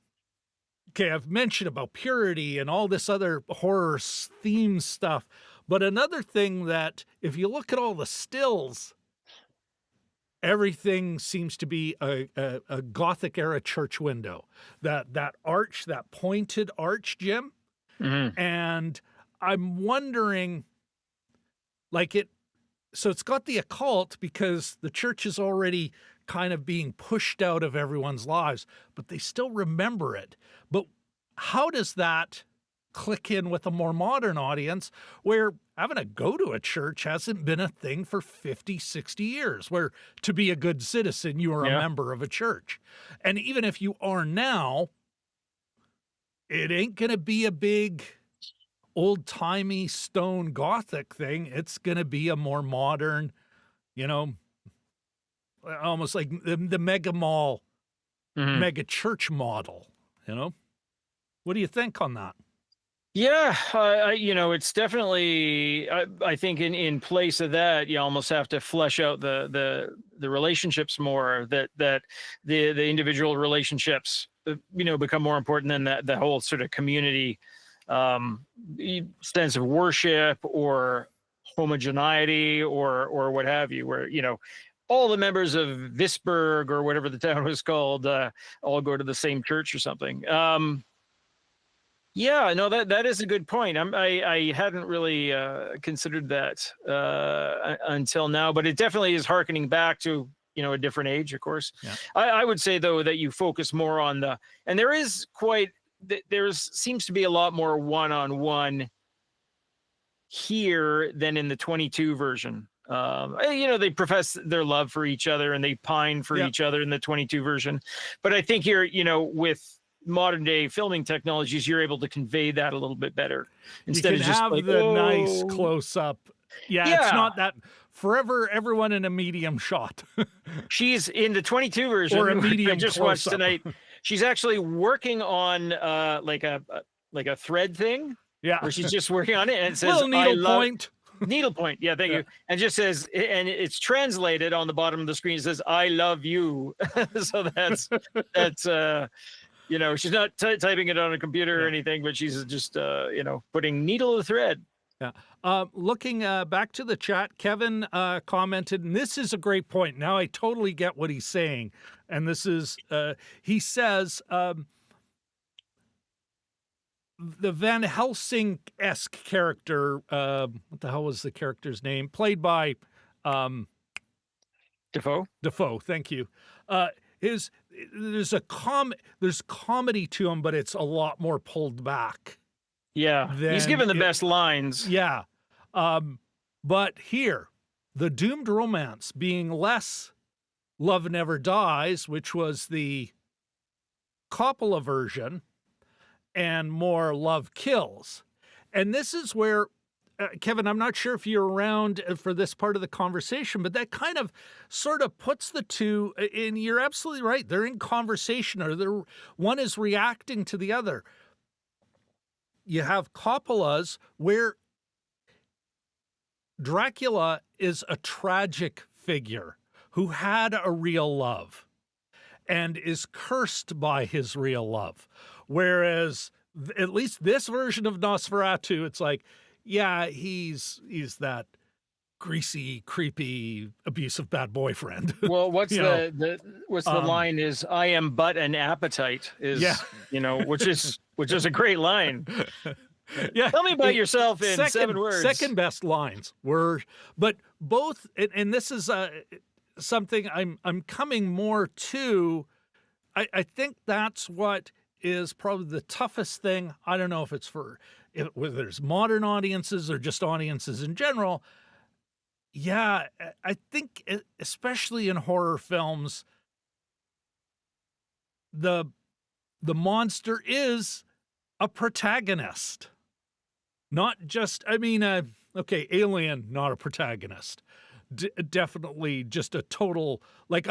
S1: okay, I've mentioned about purity and all this other horror theme stuff, but another thing that if you look at all the stills, everything seems to be a Gothic era church window. That arch, that pointed arch, Jim. Mm-hmm. And I'm wondering, so it's got the occult because the church is already kind of being pushed out of everyone's lives, but they still remember it. But how does that click in with a more modern audience where having to go to a church hasn't been a thing for 50, 60 years, where to be a good citizen, you are a member of a church. And even if you are now, it ain't going to be a big old-timey stone Gothic thing. It's going to be a more modern, almost like the mega mall, mega church model, What do you think on that?
S2: Yeah, it's definitely, I think in place of that, you almost have to flesh out the relationships more, that the individual relationships, become more important than the whole sort of community sense of worship or homogeneity or what have you, where, all the members of Visburg or whatever the town was called all go to the same church or something. That is a good point. I hadn't really considered that until now, but it definitely is hearkening back to, a different age, of course. Yeah. I would say, though, that you focus more on and there seems to be a lot more one-on-one here than in the 22 version. They profess their love for each other and they pine for each other in the 22 version. But I think here, with modern day filming technologies, you're able to convey that a little bit better instead
S1: you
S2: of
S1: can
S2: just
S1: have
S2: like
S1: the nice
S2: "Oh."
S1: close up. Yeah, it's
S2: Yeah,
S1: not that forever everyone in a medium shot
S2: she's in the 22 version,
S1: or a
S2: which I
S1: medium
S2: just
S1: close
S2: watched
S1: up.
S2: tonight. She's actually working on like a thread thing
S1: Yeah,
S2: where she's just working on it, and it says
S1: little
S2: "I
S1: needle
S2: love."
S1: point.
S2: Needlepoint, yeah, thank you. And just says, and it's translated on the bottom of the screen. It says, "I love you." So that's you know, she's not typing it on a computer or anything, but she's just you know, putting needle to thread.
S1: Yeah. Looking back to the chat, Kevin commented, and this is a great point. Now I totally get what he's saying. And this is, he says, the Van Helsing-esque character, what the hell was the character's name? Played by
S2: Defoe.
S1: Defoe, thank you. There's comedy to him, but it's a lot more pulled back.
S2: Yeah, he's given the best lines.
S1: Yeah. But here, the doomed romance being less Love Never Dies, which was the Coppola version, and more Love Kills. And this is where, Kevin, I'm not sure if you're around for this part of the conversation, but that kind of sort of puts the two, and you're absolutely right, they're in conversation, or one is reacting to the other. You have Coppola's where Dracula is a tragic figure who had a real love and is cursed by his real love. Whereas at least this version of Nosferatu, it's like, yeah, he's that greasy, creepy, abusive bad boyfriend.
S2: Well, what's
S1: You
S2: what's the line is "I am but an appetite" is,
S1: Yeah.
S2: you know, which is a great line.
S1: Yeah.
S2: Tell me about yourself in 7 words.
S1: Second best lines were, but both, and this is something I'm coming more to. I think that's what is probably the toughest thing. I don't know if it's whether there's modern audiences or just audiences in general. Yeah, I think especially in horror films, the monster is a protagonist. Not just, I mean, okay, Alien, not a protagonist. Definitely just a total, like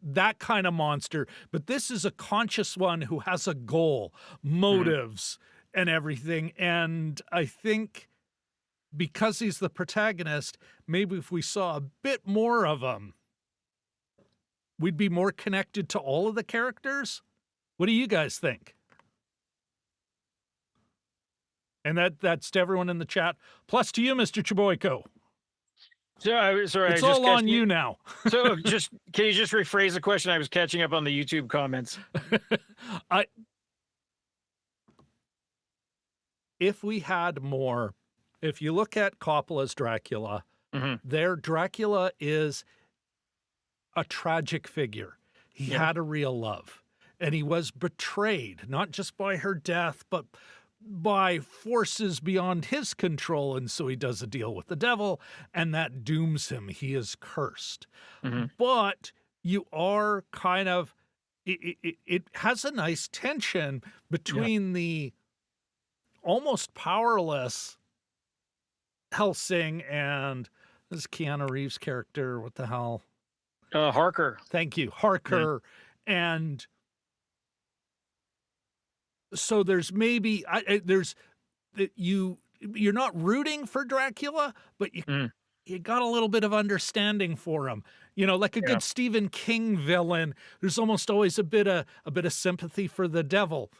S1: that kind of monster. But this is a conscious one who has a goal, motives, and everything. And I think because he's the protagonist, maybe if we saw a bit more of him, we'd be more connected to all of the characters. What do you guys think? And that's to everyone in the chat. Plus to you, Mr. Chaboyko.
S2: Sorry,
S1: it's all on you now.
S2: So can you just rephrase the question? I was catching up on the YouTube comments.
S1: If we had more, if you look at Coppola's Dracula, their Dracula is a tragic figure. He had a real love, and he was betrayed, not just by her death, but by forces beyond his control. And so he does a deal with the devil, and that dooms him. He is cursed. But you are kind of, it has a nice tension between the almost powerless Helsing and this Keanu Reeves character. What the hell?
S2: Harker.
S1: Thank you. Harker. And so there's maybe you're not rooting for Dracula, but you got a little bit of understanding for him. You know, like a good Stephen King villain, there's almost always a bit of sympathy for the devil.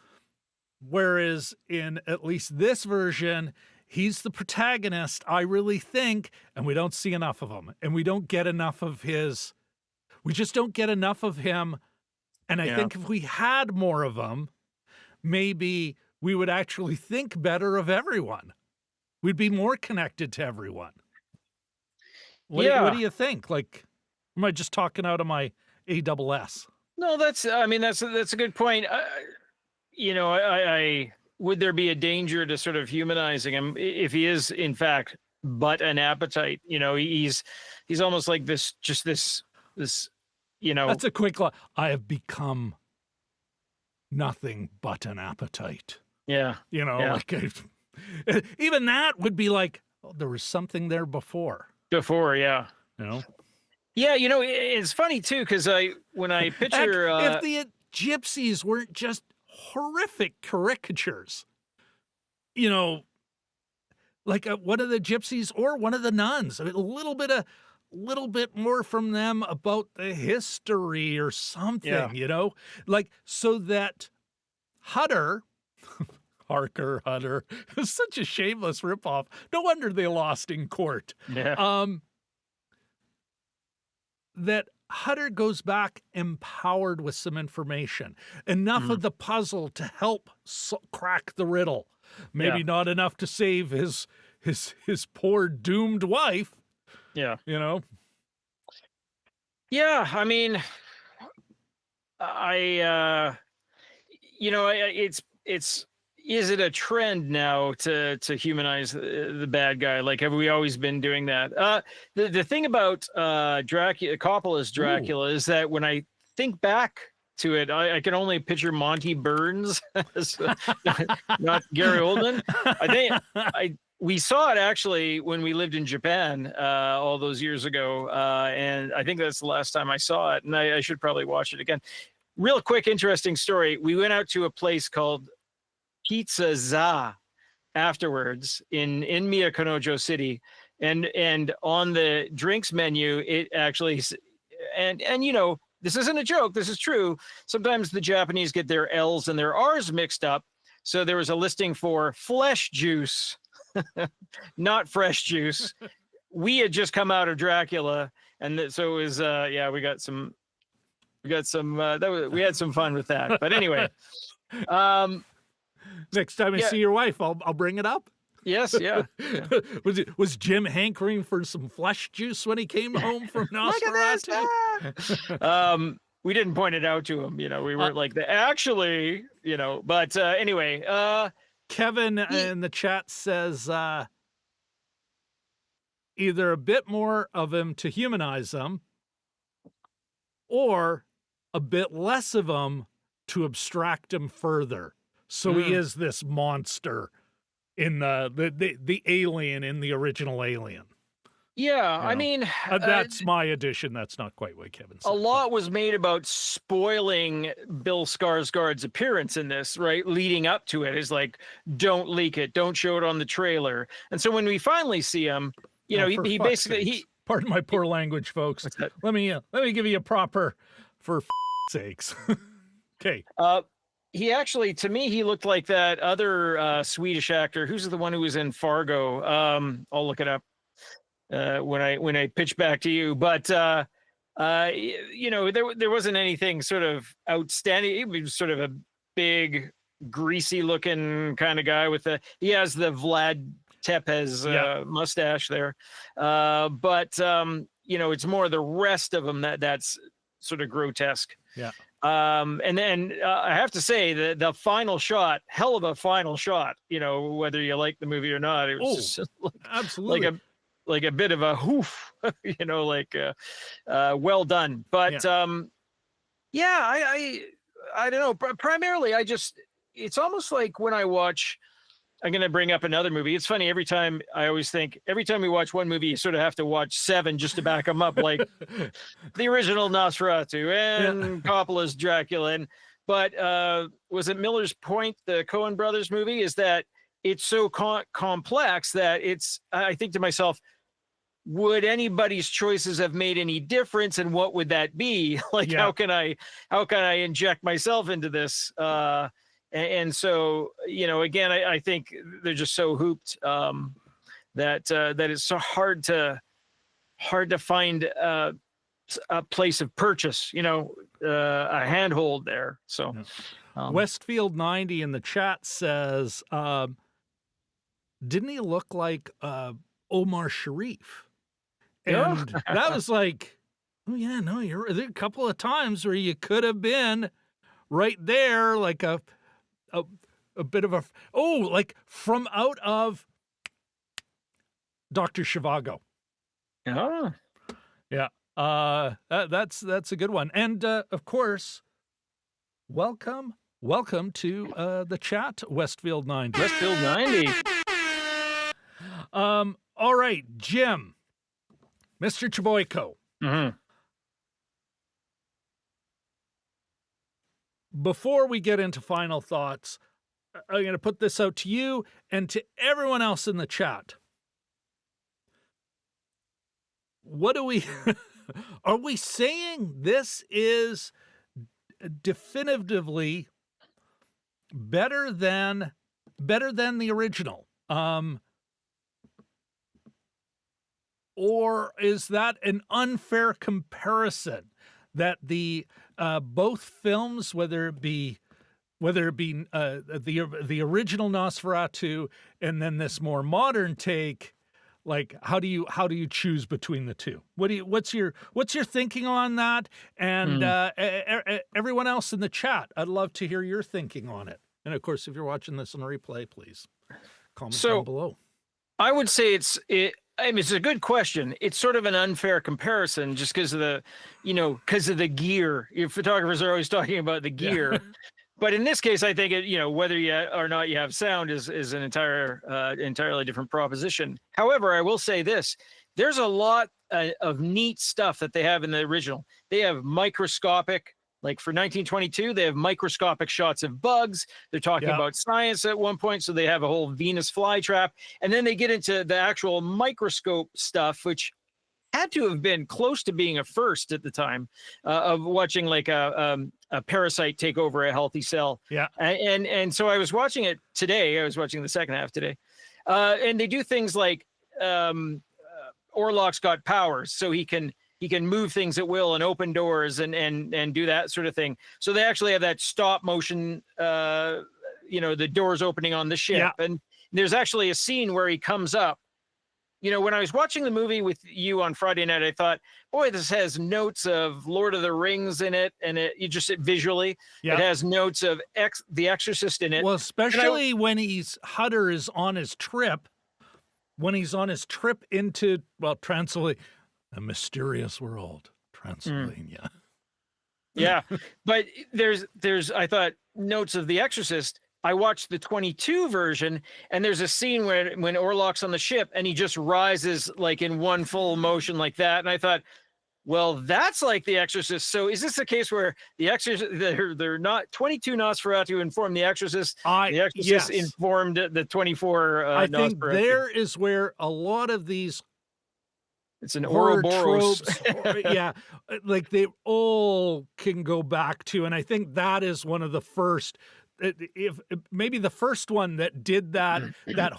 S1: Whereas in at least this version, he's the protagonist, I really think, and we don't see enough of him, and we don't get enough of we just don't get enough of him. And I think if we had more of him, maybe we would actually think better of everyone. We'd be more connected to everyone. What do you think? Like, am I just talking out of my ASS?
S2: No, that's a good point. You know, I would there be a danger to sort of humanizing him if he is in fact but an appetite? You know, he's almost like this, you know.
S1: That's a quick line. I have become nothing but an appetite.
S2: Yeah.
S1: You know,
S2: Yeah.
S1: like even that would be like, oh, there was something there before.
S2: Before, yeah.
S1: You know,
S2: Yeah, it's funny too, because when I
S1: heck,
S2: picture
S1: if the gypsies weren't just horrific caricatures, you know, like one of the gypsies or one of the nuns, a little bit more from them about the history or something,
S2: Yeah.
S1: you know, like so that Hutter, Harker Hutter, is such a shameless ripoff. No wonder they lost in court.
S2: Yeah.
S1: That Hutter goes back empowered with some information, enough of the puzzle to help crack the riddle. Maybe not enough to save his poor doomed wife.
S2: Yeah.
S1: You know.
S2: Yeah, I mean, it's is it a trend now to humanize the bad guy? Like, have we always been doing that? The thing about Dracula, Coppola's Dracula, is that when I think back to it, I can only picture Monty Burns, not Gary Oldman. I think we saw it actually when we lived in Japan all those years ago, and I think that's the last time I saw it. And I should probably watch it again. Real quick, interesting story. We went out to a place called Pizza Za afterwards in Miyakanojo City, and on the drinks menu, it actually, and this isn't a joke, this is true. Sometimes the Japanese get their L's and their R's mixed up. So there was a listing for flesh juice, not fresh juice. We had just come out of Dracula, and so it was we had some fun with that. But anyway,
S1: next time I see your wife, I'll bring it up.
S2: Yes, yeah.
S1: Was Jim hankering for some flesh juice when he came home from Nosferatu?
S2: We didn't point it out to him, we weren't like the actually, but anyway,
S1: Kevin in the chat says either a bit more of him to humanize them or a bit less of him to abstract him further. So he is this monster in the alien in the original Alien.
S2: Yeah, I mean,
S1: that's my addition. That's not quite what Kevin said.
S2: A lot was made about spoiling Bill Skarsgård's appearance in this, right? Leading up to it is like, don't leak it, don't show it on the trailer. And so when we finally see him, he basically
S1: pardon my poor language, folks. Let me give you a proper for sakes. Okay.
S2: He actually, to me, he looked like that other Swedish actor. Who's the one who was in Fargo? I'll look it up when I pitch back to you. But there wasn't anything sort of outstanding. He was sort of a big, greasy-looking kind of guy he has the Vlad Tepes mustache there. But it's more the rest of him that's sort of grotesque.
S1: Yeah.
S2: And then I have to say the final shot, hell of a final shot, whether you like the movie or not, it was just
S1: absolutely
S2: like a bit of a hoof, well done. But I don't know. Primarily, it's almost like when I watch, I'm going to bring up another movie. It's funny. Every time we watch one movie, you sort of have to watch 7 just to back them up, like the original Nosferatu and Coppola's Dracula. But was it Miller's Point, the Coen brothers movie, is that it's so complex that I think to myself, would anybody's choices have made any difference, and what would that be? Like, how can I inject myself into this? And so, again, I think they're just so hooped that it's so hard to find a place of purchase, a handhold there. So
S1: Westfield 90 in the chat says, didn't he look like Omar Sharif? And that was like, oh yeah, no, there a couple of times where you could have been right there, like a bit of like from out of Dr. Zhivago.
S2: Oh.
S1: Yeah. That's a good one. And of course, welcome welcome to the chat, Westfield 90.
S2: Westfield 90.
S1: All right, Jim, Mr. Chaboyko.
S2: Mm-hmm.
S1: Before we get into final thoughts, I'm going to put this out to you and to everyone else in the chat. What do we are we saying this is definitively better than the original? Or is that an unfair comparison that the both films, whether it be the original Nosferatu and then this more modern take, like how do you choose between the two? What's your thinking on that? And everyone else in the chat, I'd love to hear your thinking on it. And of course, if you're watching this on replay, please comment down below.
S2: I would say it's a good question. It's sort of an unfair comparison just because of the gear. Your photographers are always talking about the gear. Yeah. But in this case, I think whether you or not you have sound is an entirely different proposition. However, I will say this: there's a lot of neat stuff that they have in the original. They have microscopic, like for 1922, they have microscopic shots of bugs. They're talking about science at one point, so they have a whole Venus flytrap, and then they get into the actual microscope stuff, which had to have been close to being a first at the time of watching like a parasite take over a healthy cell. Yeah. And so I was watching it today. I was watching the second half today. And they do things like Orlok's got powers, so he can move things at will and open doors and do that sort of thing. So they actually have that stop motion, the doors opening on the ship. Yeah. And there's actually a scene where he comes up. When I was watching the movie with you on Friday night, I thought, boy, this has notes of Lord of the Rings in it. And it visually, it has notes of The Exorcist in it.
S1: Well, especially when Hutter is on his trip, into, Transylvania, a mysterious world, Transylvania.
S2: Yeah. But there's, I thought, notes of The Exorcist. I watched the 22 version, and there's a scene when Orlok's on the ship and he just rises like in one full motion like that. And I thought, well, that's like The Exorcist. So is this a case where The Exorcist, they're not 22 Nosferatu informed The Exorcist? The Exorcist informed the 24
S1: I think
S2: Nosferatu.
S1: There is where a lot of these
S2: it's an
S1: horror
S2: Ouroboros.
S1: Tropes, like they all can go back to, and I think that is one of the first. If maybe the first one that did that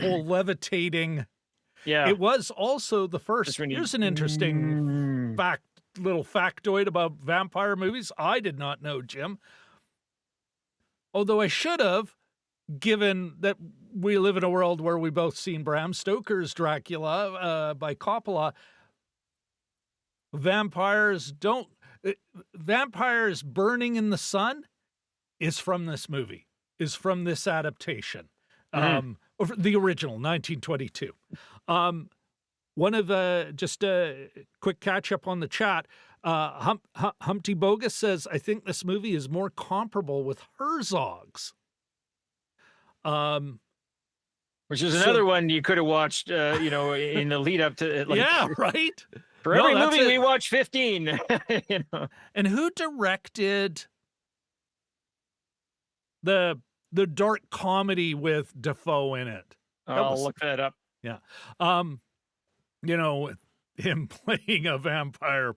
S1: whole levitating, it was also the first. Here's an interesting little factoid about vampire movies I did not know, Jim. Although I should have, given that we live in a world where we both seen Bram Stoker's Dracula by Coppola. Vampires burning in the sun is from this movie, is from this adaptation, the original 1922. One of just a quick catch up on the chat. Humpty Bogus says, I think this movie is more comparable with Herzog's.
S2: Which is another one you could have watched, in the lead up to.
S1: Right.
S2: For every movie we watch 15.
S1: And who directed the dark comedy with Defoe in it?
S2: I'll look that up.
S1: Yeah. Him playing a vampire.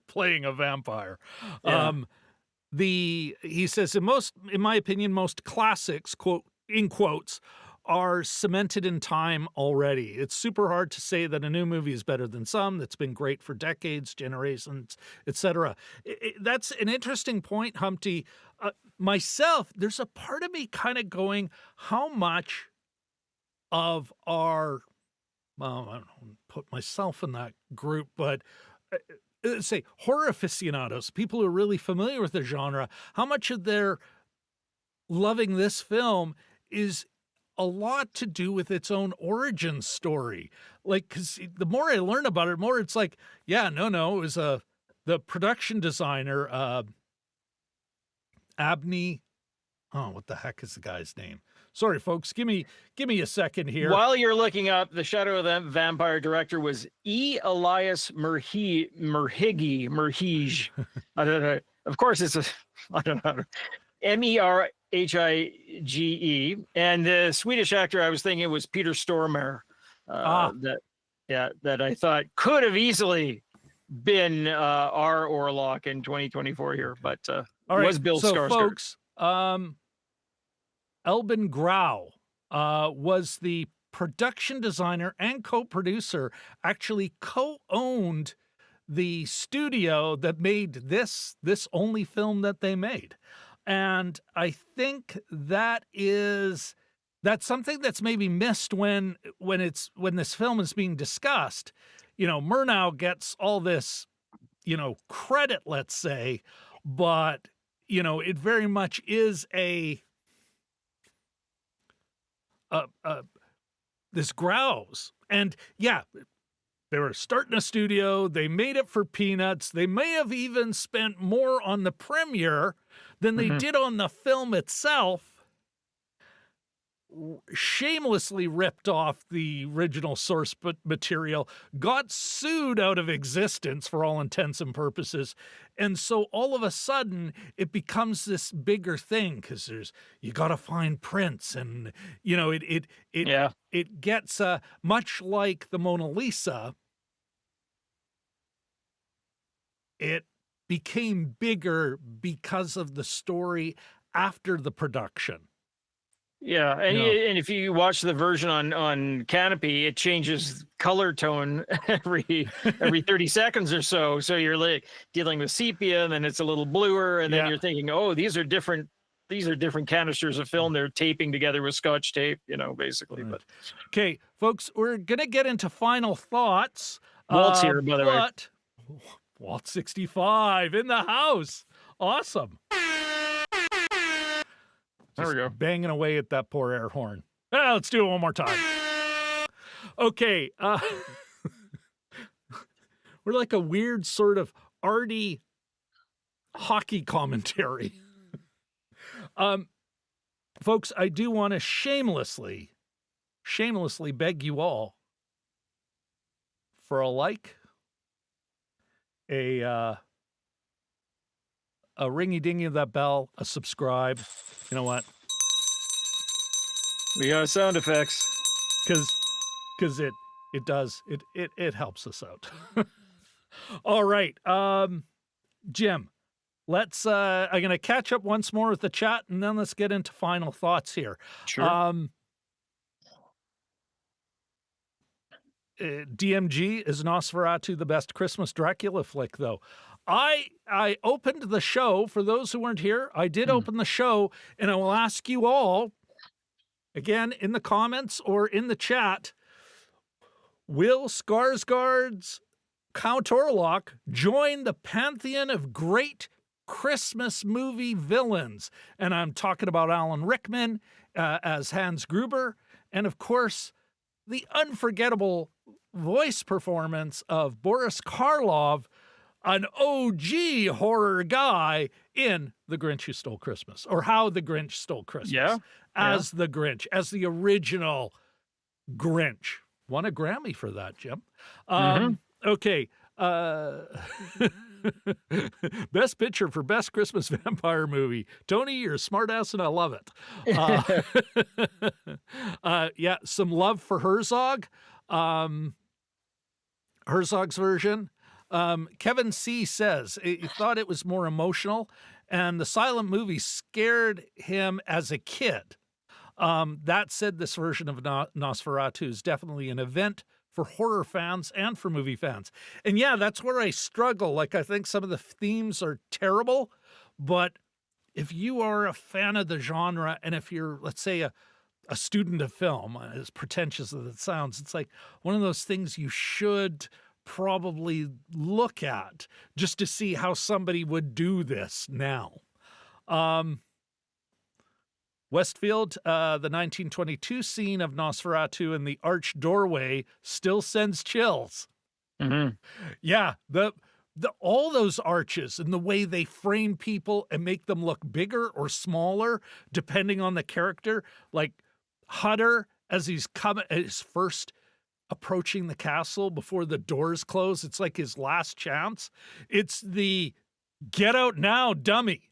S1: He says, in my opinion, most classics, quote, in quotes, are cemented in time already. It's super hard to say that a new movie is better than some that's been great for decades, generations, etc. That's an interesting point, Humpty. Myself, there's a part of me kind of going, how much of our, I don't put myself in that group, but say horror aficionados, people who are really familiar with the genre, how much of their loving this film is a lot to do with its own origin story. Like, because the more I learn about it, more it's like, it was the production designer, Abney Oh, what the heck is the guy's name? Sorry, folks. Give me a second here.
S2: While you're looking up, the Shadow of the Vampire director was E. Elias Merhige. I don't know. Of course, it's I don't know. Merhige. And the Swedish actor I was thinking was Peter Stormare. That I thought could have easily been our Orlok in 2024 here, but
S1: All right,
S2: was Bill
S1: so
S2: Skarsgård.
S1: folks, Elben Grau was the production designer and co-producer, actually co-owned the studio that made this only film that they made. And I think that's something that's maybe missed when this film is being discussed. You know, Murnau gets all this, you know, credit, let's say, but you know, it very much is this grouse. And yeah, they were starting a studio. They made it for peanuts. They may have even spent more on the premiere than they did on the film itself. Shamelessly ripped off the original source material, got sued out of existence for all intents and purposes. And so all of a sudden it becomes this bigger thing because you got to find prints, and you know, it gets much like the Mona Lisa. It became bigger because of the story after the production.
S2: Yeah, and if you watch the version on Canopy, it changes color tone every 30 seconds or so. So you're like dealing with sepia, and then it's a little bluer, and then you're thinking, oh, these are different canisters of film they're taping together with Scotch tape, you know, basically. Right. But
S1: okay, folks, we're gonna get into final thoughts.
S2: Walt's here, by the way.
S1: Walt 65 in the house. Awesome.
S2: There we go.
S1: Banging away at that poor air horn. Let's do it one more time. Okay. We're like a weird sort of arty hockey commentary. Folks, I do want to shamelessly beg you all for a like, a ringy dingy of that bell, a subscribe. You know what?
S2: We got sound effects.
S1: Because it helps us out. All right. Jim, let's I'm gonna catch up once more with the chat, and then let's get into final thoughts here.
S2: Sure.
S1: DMG, is Nosferatu the best Christmas Dracula flick, though? I opened the show, for those who weren't here, I did open the show, and I will ask you all, again, in the comments or in the chat, will Skarsgård's Count Orlok join the pantheon of great Christmas movie villains? And I'm talking about Alan Rickman as Hans Gruber, and of course, the unforgettable voice performance of Boris Karloff, an OG horror guy in The Grinch Who Stole Christmas, or How the Grinch Stole Christmas. As the Grinch, as the original Grinch. Won a Grammy for that, Jim. Okay. Best picture for best Christmas vampire movie. Tony, you're a smartass and I love it. Yeah, some love for Herzog. Herzog's version. Kevin C. says he thought it was more emotional, and the silent movie scared him as a kid. That said, this version of Nosferatu is definitely an event for horror fans and for movie fans. And yeah, that's where I struggle. Like, I think some of the themes are terrible, but if you are a fan of the genre, and if you're, let's say, a student of film, as pretentious as it sounds, it's like one of those things you should probably look at just to see how somebody would do this now. Westfield, the 1922 scene of Nosferatu in the arched doorway still sends chills. Yeah, all those arches and the way they frame people and make them look bigger or smaller depending on the character, like Hutter as he's first approaching the castle before the doors close. It's like his last chance. It's the get out now, dummy.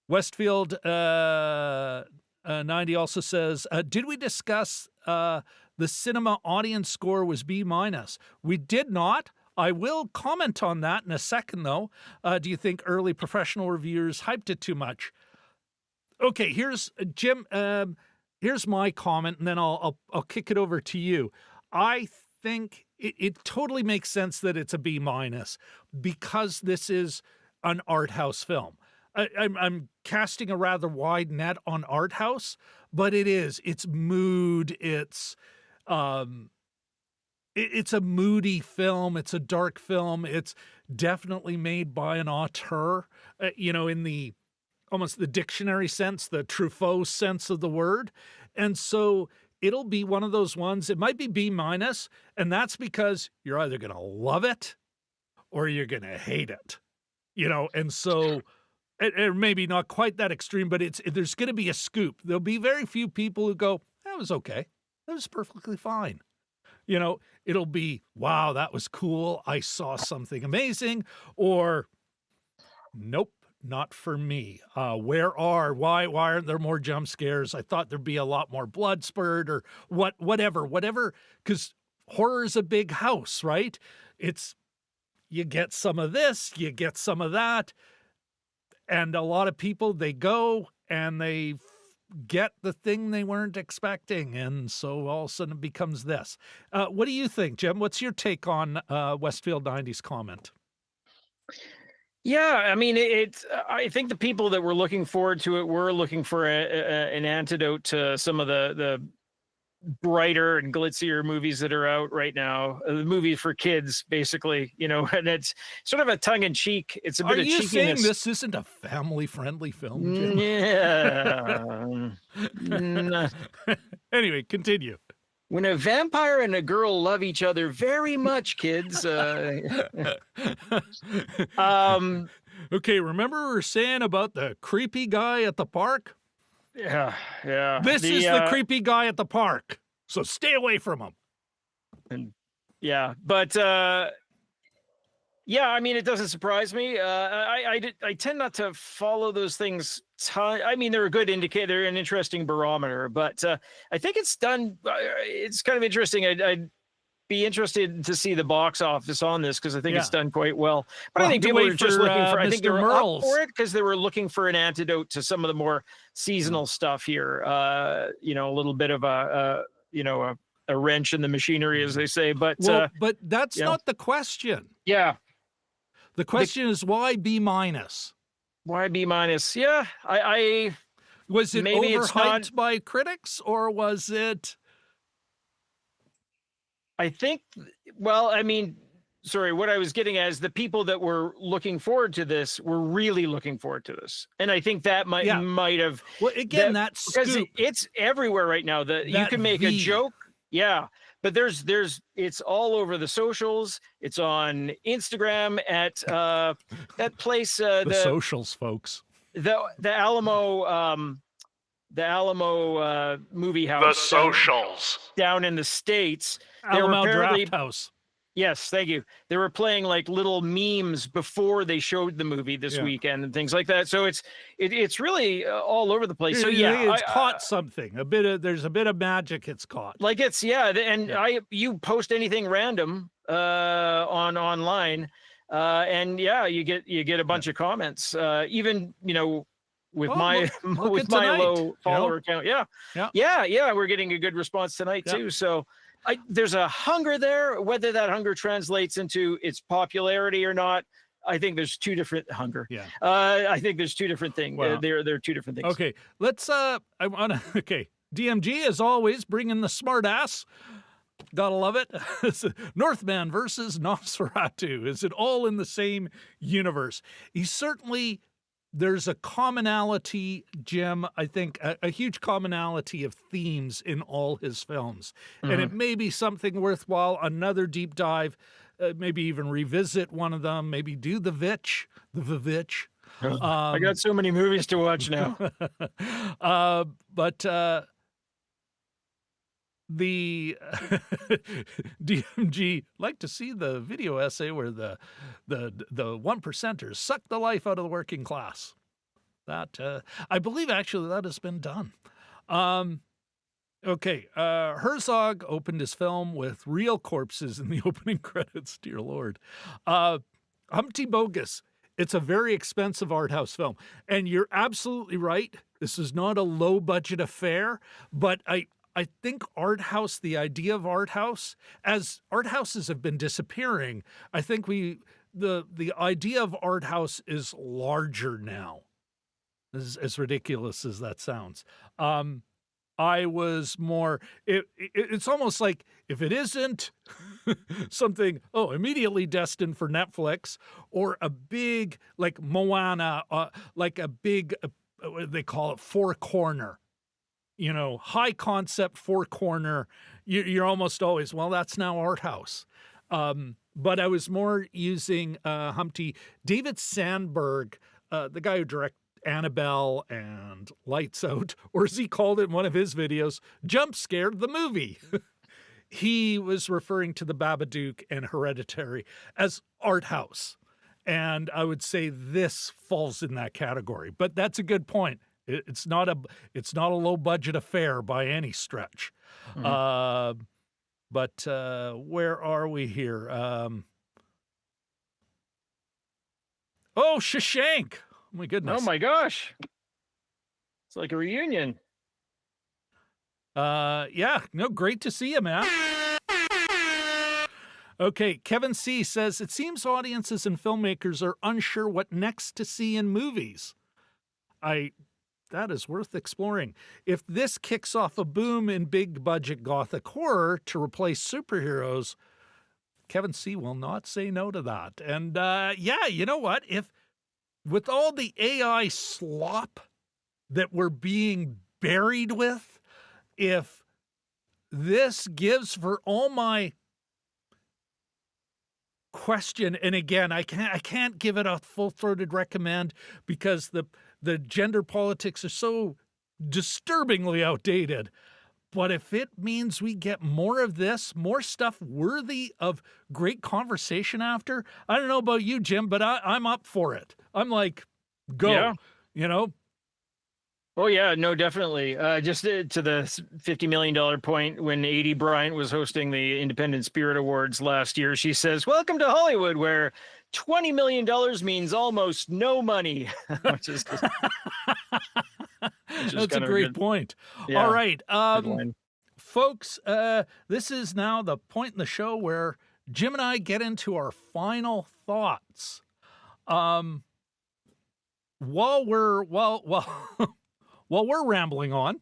S1: Westfield 90 also says, did we discuss the cinema audience score was B-? We did not. I will comment on that in a second, though. Do you think early professional reviewers hyped it too much? Okay, here's Jim. Here's my comment, and then I'll kick it over to you. I think it totally makes sense that it's a B- because this is an art house film. I'm casting a rather wide net on art house, but it's mood. It's a moody film. It's a dark film. It's definitely made by an auteur, in the almost the dictionary sense, the Truffaut sense of the word. And so it'll be one of those ones. It might be B-, and that's because you're either going to love it or you're going to hate it, and so it maybe not quite that extreme, but there's going to be a scoop. There'll be very few people who go, that was okay. That was perfectly fine. It'll be, wow, that was cool. I saw something amazing, or nope, not for me. Why aren't there more jump scares? I thought there'd be a lot more blood spurt or whatever, because horror is a big house, right? You get some of this, you get some of that. And a lot of people, they go and they get the thing they weren't expecting. And so all of a sudden it becomes this. What do you think, Jim? What's your take on Westfield 90's comment?
S2: Yeah, I mean, I think the people that were looking forward to it were looking for an antidote to some of the brighter and glitzier movies that are out right now. The movies for kids, basically, and it's sort of a tongue-in-cheek. It's a bit of cheekiness. Are you saying
S1: this isn't a family-friendly film, Jim?
S2: Yeah.
S1: Anyway, continue.
S2: When a vampire and a girl love each other very much, kids.
S1: Okay, remember we were saying about the creepy guy at the park?
S2: Yeah.
S1: This is the creepy guy at the park, so stay away from him.
S2: And yeah, but yeah, I mean, it doesn't surprise me. I tend not to follow those things. I mean, they're a good indicator, they're an interesting barometer, but I think it's done. It's kind of interesting. I'd be interested to see the box office on this because I think it's done ququite well. But I think people are just looking for. I think they were up for it because they were looking for an antidote to some of the more seasonal stuff here. A little bit of a wrench in the machinery, as they say. But
S1: but that's not the question.
S2: Yeah,
S1: the question is why B-?
S2: Why B-? Yeah, I
S1: was it overhyped by critics, or was it?
S2: I think, well, I mean, sorry, what I was getting at is the people that were looking forward to this were really looking forward to this. And I think that might have.
S1: Well, again, that's
S2: because it's everywhere right now. You can make a joke. Yeah. But it's all over the socials. It's on Instagram at that place. The
S1: socials, folks.
S2: The Alamo. The Alamo movie house.
S1: The socials.
S2: Down in the States.
S1: Alamo Draft House.
S2: Yes, thank you. They were playing like little memes before they showed the movie this weekend and things like that. So it's really all over the place. So
S1: it's caught something. There's a bit of magic it's caught.
S2: Like you post anything random online, and you get a bunch of comments. Even with my low follower count. Yeah, we're getting a good response tonight too. So there's a hunger there. Whether that hunger translates into its popularity or not, I think there's two different hunger. Yeah. I think there's two different things. Well, they're two different things.
S1: Okay, let's DMG as always bringing the smart ass. Gotta love it. Northman versus Nosferatu. Is it all in the same universe? He's certainly there's a commonality, Jim, I think a huge commonality of themes in all his films. And it may be something worthwhile, another deep dive, maybe even revisit one of them, maybe do the Vitch.
S2: I got so many movies to watch now.
S1: But the DMG like to see the video essay where the one percenters suck the life out of the working class. That I believe actually that has been done. Okay, Herzog opened his film with real corpses in the opening credits. Dear Lord, Humpty Bogus. It's a very expensive art house film, and you're absolutely right. This is not a low budget affair, but I think art house, the idea of art house, as art houses have been disappearing, I think the idea of art house is larger now. As ridiculous as that sounds. I was more, it's almost like if it isn't something, immediately destined for Netflix, or a big, like Moana, like a big, they call it four corner, high concept four corner, you're almost always, well, that's now art house. But I was more using Humpty. David Sandberg, the guy who directed Annabelle and Lights Out, or as he called it in one of his videos, Jump Scared the movie. He was referring to the Babadook and Hereditary as art house. And I would say this falls in that category. But that's a good point. It's not a low budget affair by any stretch. But where are we here? Shawshank. Oh my goodness.
S2: Oh my gosh. It's like a reunion.
S1: Great to see you, man. Okay, Kevin C. says, it seems audiences and filmmakers are unsure what next to see in movies. That is worth exploring. If this kicks off a boom in big budget gothic horror to replace superheroes, Kevin C. will not say no to that. And you know what? With all the AI slop that we're being buried with, if this gives for all my question, and again, I can't give it a full-throated recommend because the gender politics are so disturbingly outdated. But if it means we get more of this, more stuff worthy of great conversation after, I don't know about you, Jim, but I'm up for it. I'm like, go,
S2: Oh, yeah, no, definitely. Just to the $50 million point, when Adie Bryant was hosting the Independent Spirit Awards last year, she says, welcome to Hollywood, where $20 million means almost no money. Which is
S1: That's a great point.
S2: Yeah,
S1: all right. Folks, this is now the point in the show where Jim and I get into our final thoughts. While we're rambling on,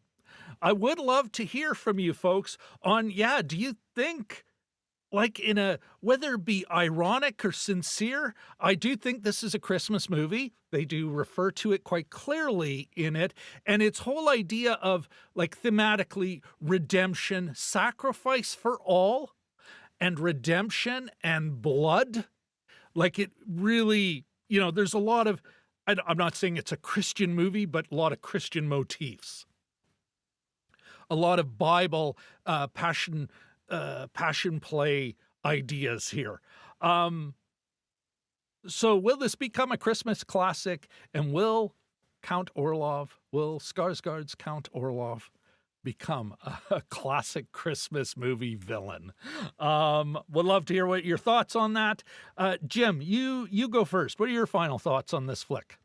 S1: I would love to hear from you folks on, do you think, like whether it be ironic or sincere, I do think this is a Christmas movie. They do refer to it quite clearly in it. And its whole idea of, like, thematically, redemption, sacrifice for all, and redemption and blood. Like, it really, there's a lot of, I'm not saying it's a Christian movie, but a lot of Christian motifs. A lot of Bible passion play ideas here. So will this become a Christmas classic? And will Skarsgård's Count Orlov become a classic Christmas movie villain? Would love to hear what your thoughts on that. Jim, you go first. What are your final thoughts on this flick?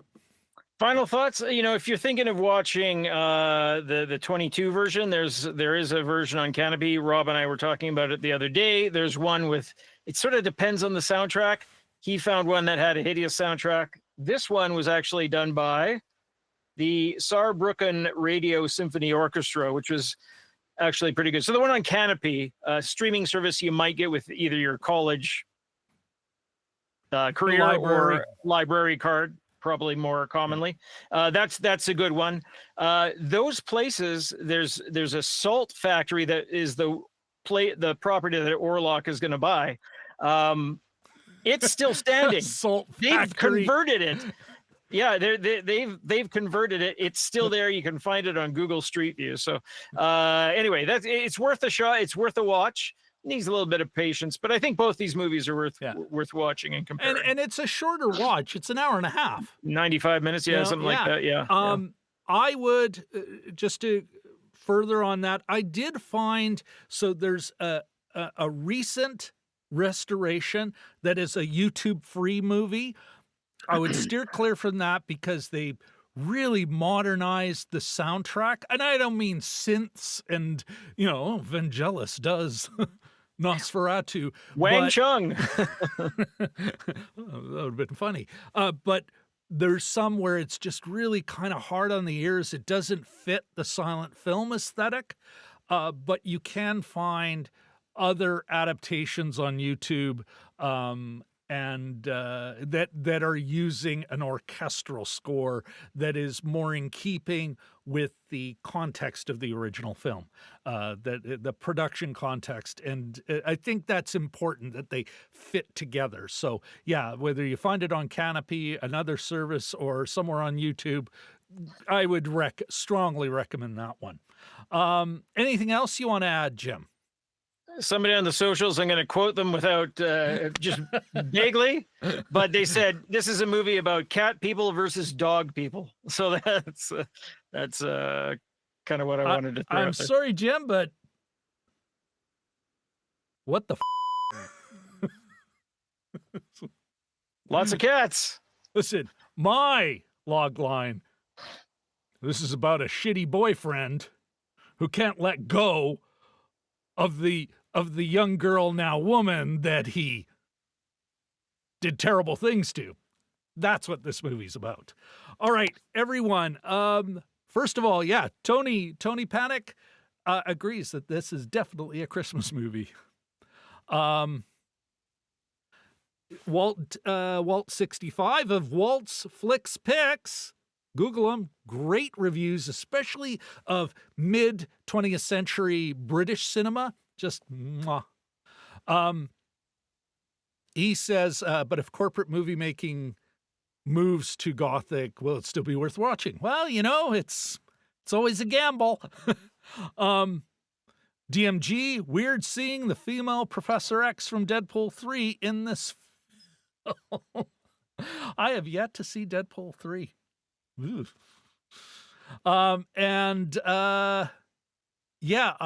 S2: Final thoughts, if you're thinking of watching the 22 version, there is a version on Canopy. Rob and I were talking about it the other day. There's one with, it sort of depends on the soundtrack. He found one that had a hideous soundtrack. This one was actually done by the Saarbrücken Radio Symphony Orchestra, which was actually pretty good. So the one on Canopy, streaming service you might get with either your college career or library card. probably more commonly. That's a good one. Those places, there's a salt factory that is the property that Orlok is going to buy. It's still standing.
S1: Salt
S2: They've
S1: factory.
S2: converted it. Yeah, they've converted it. It's still there. You can find it on Google Street View. So anyway, it's worth a shot. It's worth a watch. Needs a little bit of patience, but I think both these movies are worth watching and comparing.
S1: And it's a shorter watch. It's an hour and a half.
S2: 95 minutes, something like that. Yeah.
S1: I would just to further on that. I did find there's a recent restoration that is a YouTube free movie. I would steer clear from that because they really modernized the soundtrack. And I don't mean synths and, Vangelis does Nosferatu.
S2: Wang Chung.
S1: That would have been funny. But there's some where it's just really kind of hard on the ears. It doesn't fit the silent film aesthetic. But you can find other adaptations on YouTube and that are using an orchestral score that is more in keeping with the context of the original film, the production context. And I think that's important that they fit together. So yeah, whether you find it on Canopy, another service, or somewhere on YouTube, I would strongly recommend that one. Anything else you want to add, Jim?
S2: Somebody on the socials, I'm going to quote them without just vaguely, but they said this is a movie about cat people versus dog people. So that's kind of what I wanted to throw
S1: I'm
S2: out there.
S1: sorry, Jim, but what the
S2: Lots of cats.
S1: Listen, my log line. This is about a shitty boyfriend who can't let go of the young girl, now woman, that he did terrible things to. That's what this movie's about. All right, everyone. First of all, Tony Panic agrees that this is definitely a Christmas movie. Walt 65 of Walt's Flicks Picks. Google them. Great reviews, especially of mid-20th century British cinema. Just mwah. He says, but if corporate movie making moves to Gothic, will it still be worth watching? Well, it's always a gamble. DMG, weird seeing the female Professor X from Deadpool 3 in this film. I have yet to see Deadpool 3. I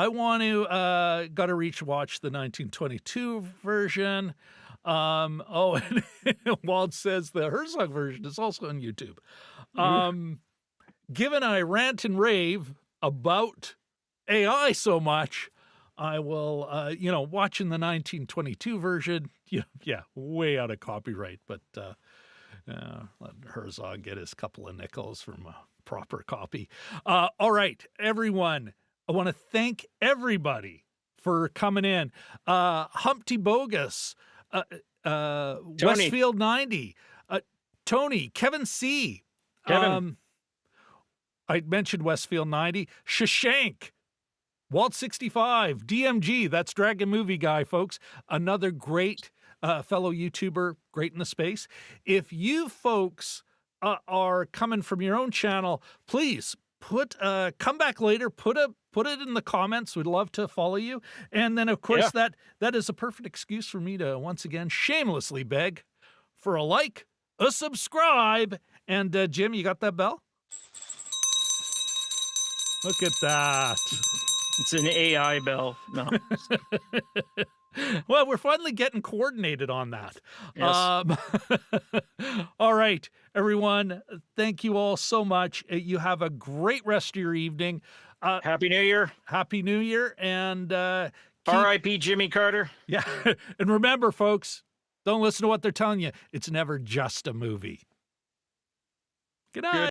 S1: want to got to watch the 1922 version. And Walt says the Herzog version is also on YouTube. Given I rant and rave about AI so much, I will watching the 1922 version. Way out of copyright, but let Herzog get his couple of nickels from a proper copy. All right, everyone. I want to thank everybody for coming in. Humpty Bogus, Westfield 90, Tony, Kevin C.
S2: Kevin.
S1: I mentioned Westfield 90, Shashank, Walt 65, DMG, that's Dragon Movie Guy, folks. Another great fellow YouTuber, great in the space. If you folks are coming from your own channel, please come back later, put it in the comments. We'd love to follow you. And then of course that is a perfect excuse for me to once again shamelessly beg for a like, a subscribe, and Jim, you got that bell? Look at that.
S2: It's an AI bell. No.
S1: Well, we're finally getting coordinated on that.
S2: Yes.
S1: All right, everyone. Thank you all so much. You have a great rest of your evening.
S2: Happy New Year.
S1: Happy New Year. And
S2: R.I.P. Jimmy Carter.
S1: Yeah. And remember, folks, don't listen to what they're telling you. It's never just a movie. Good night.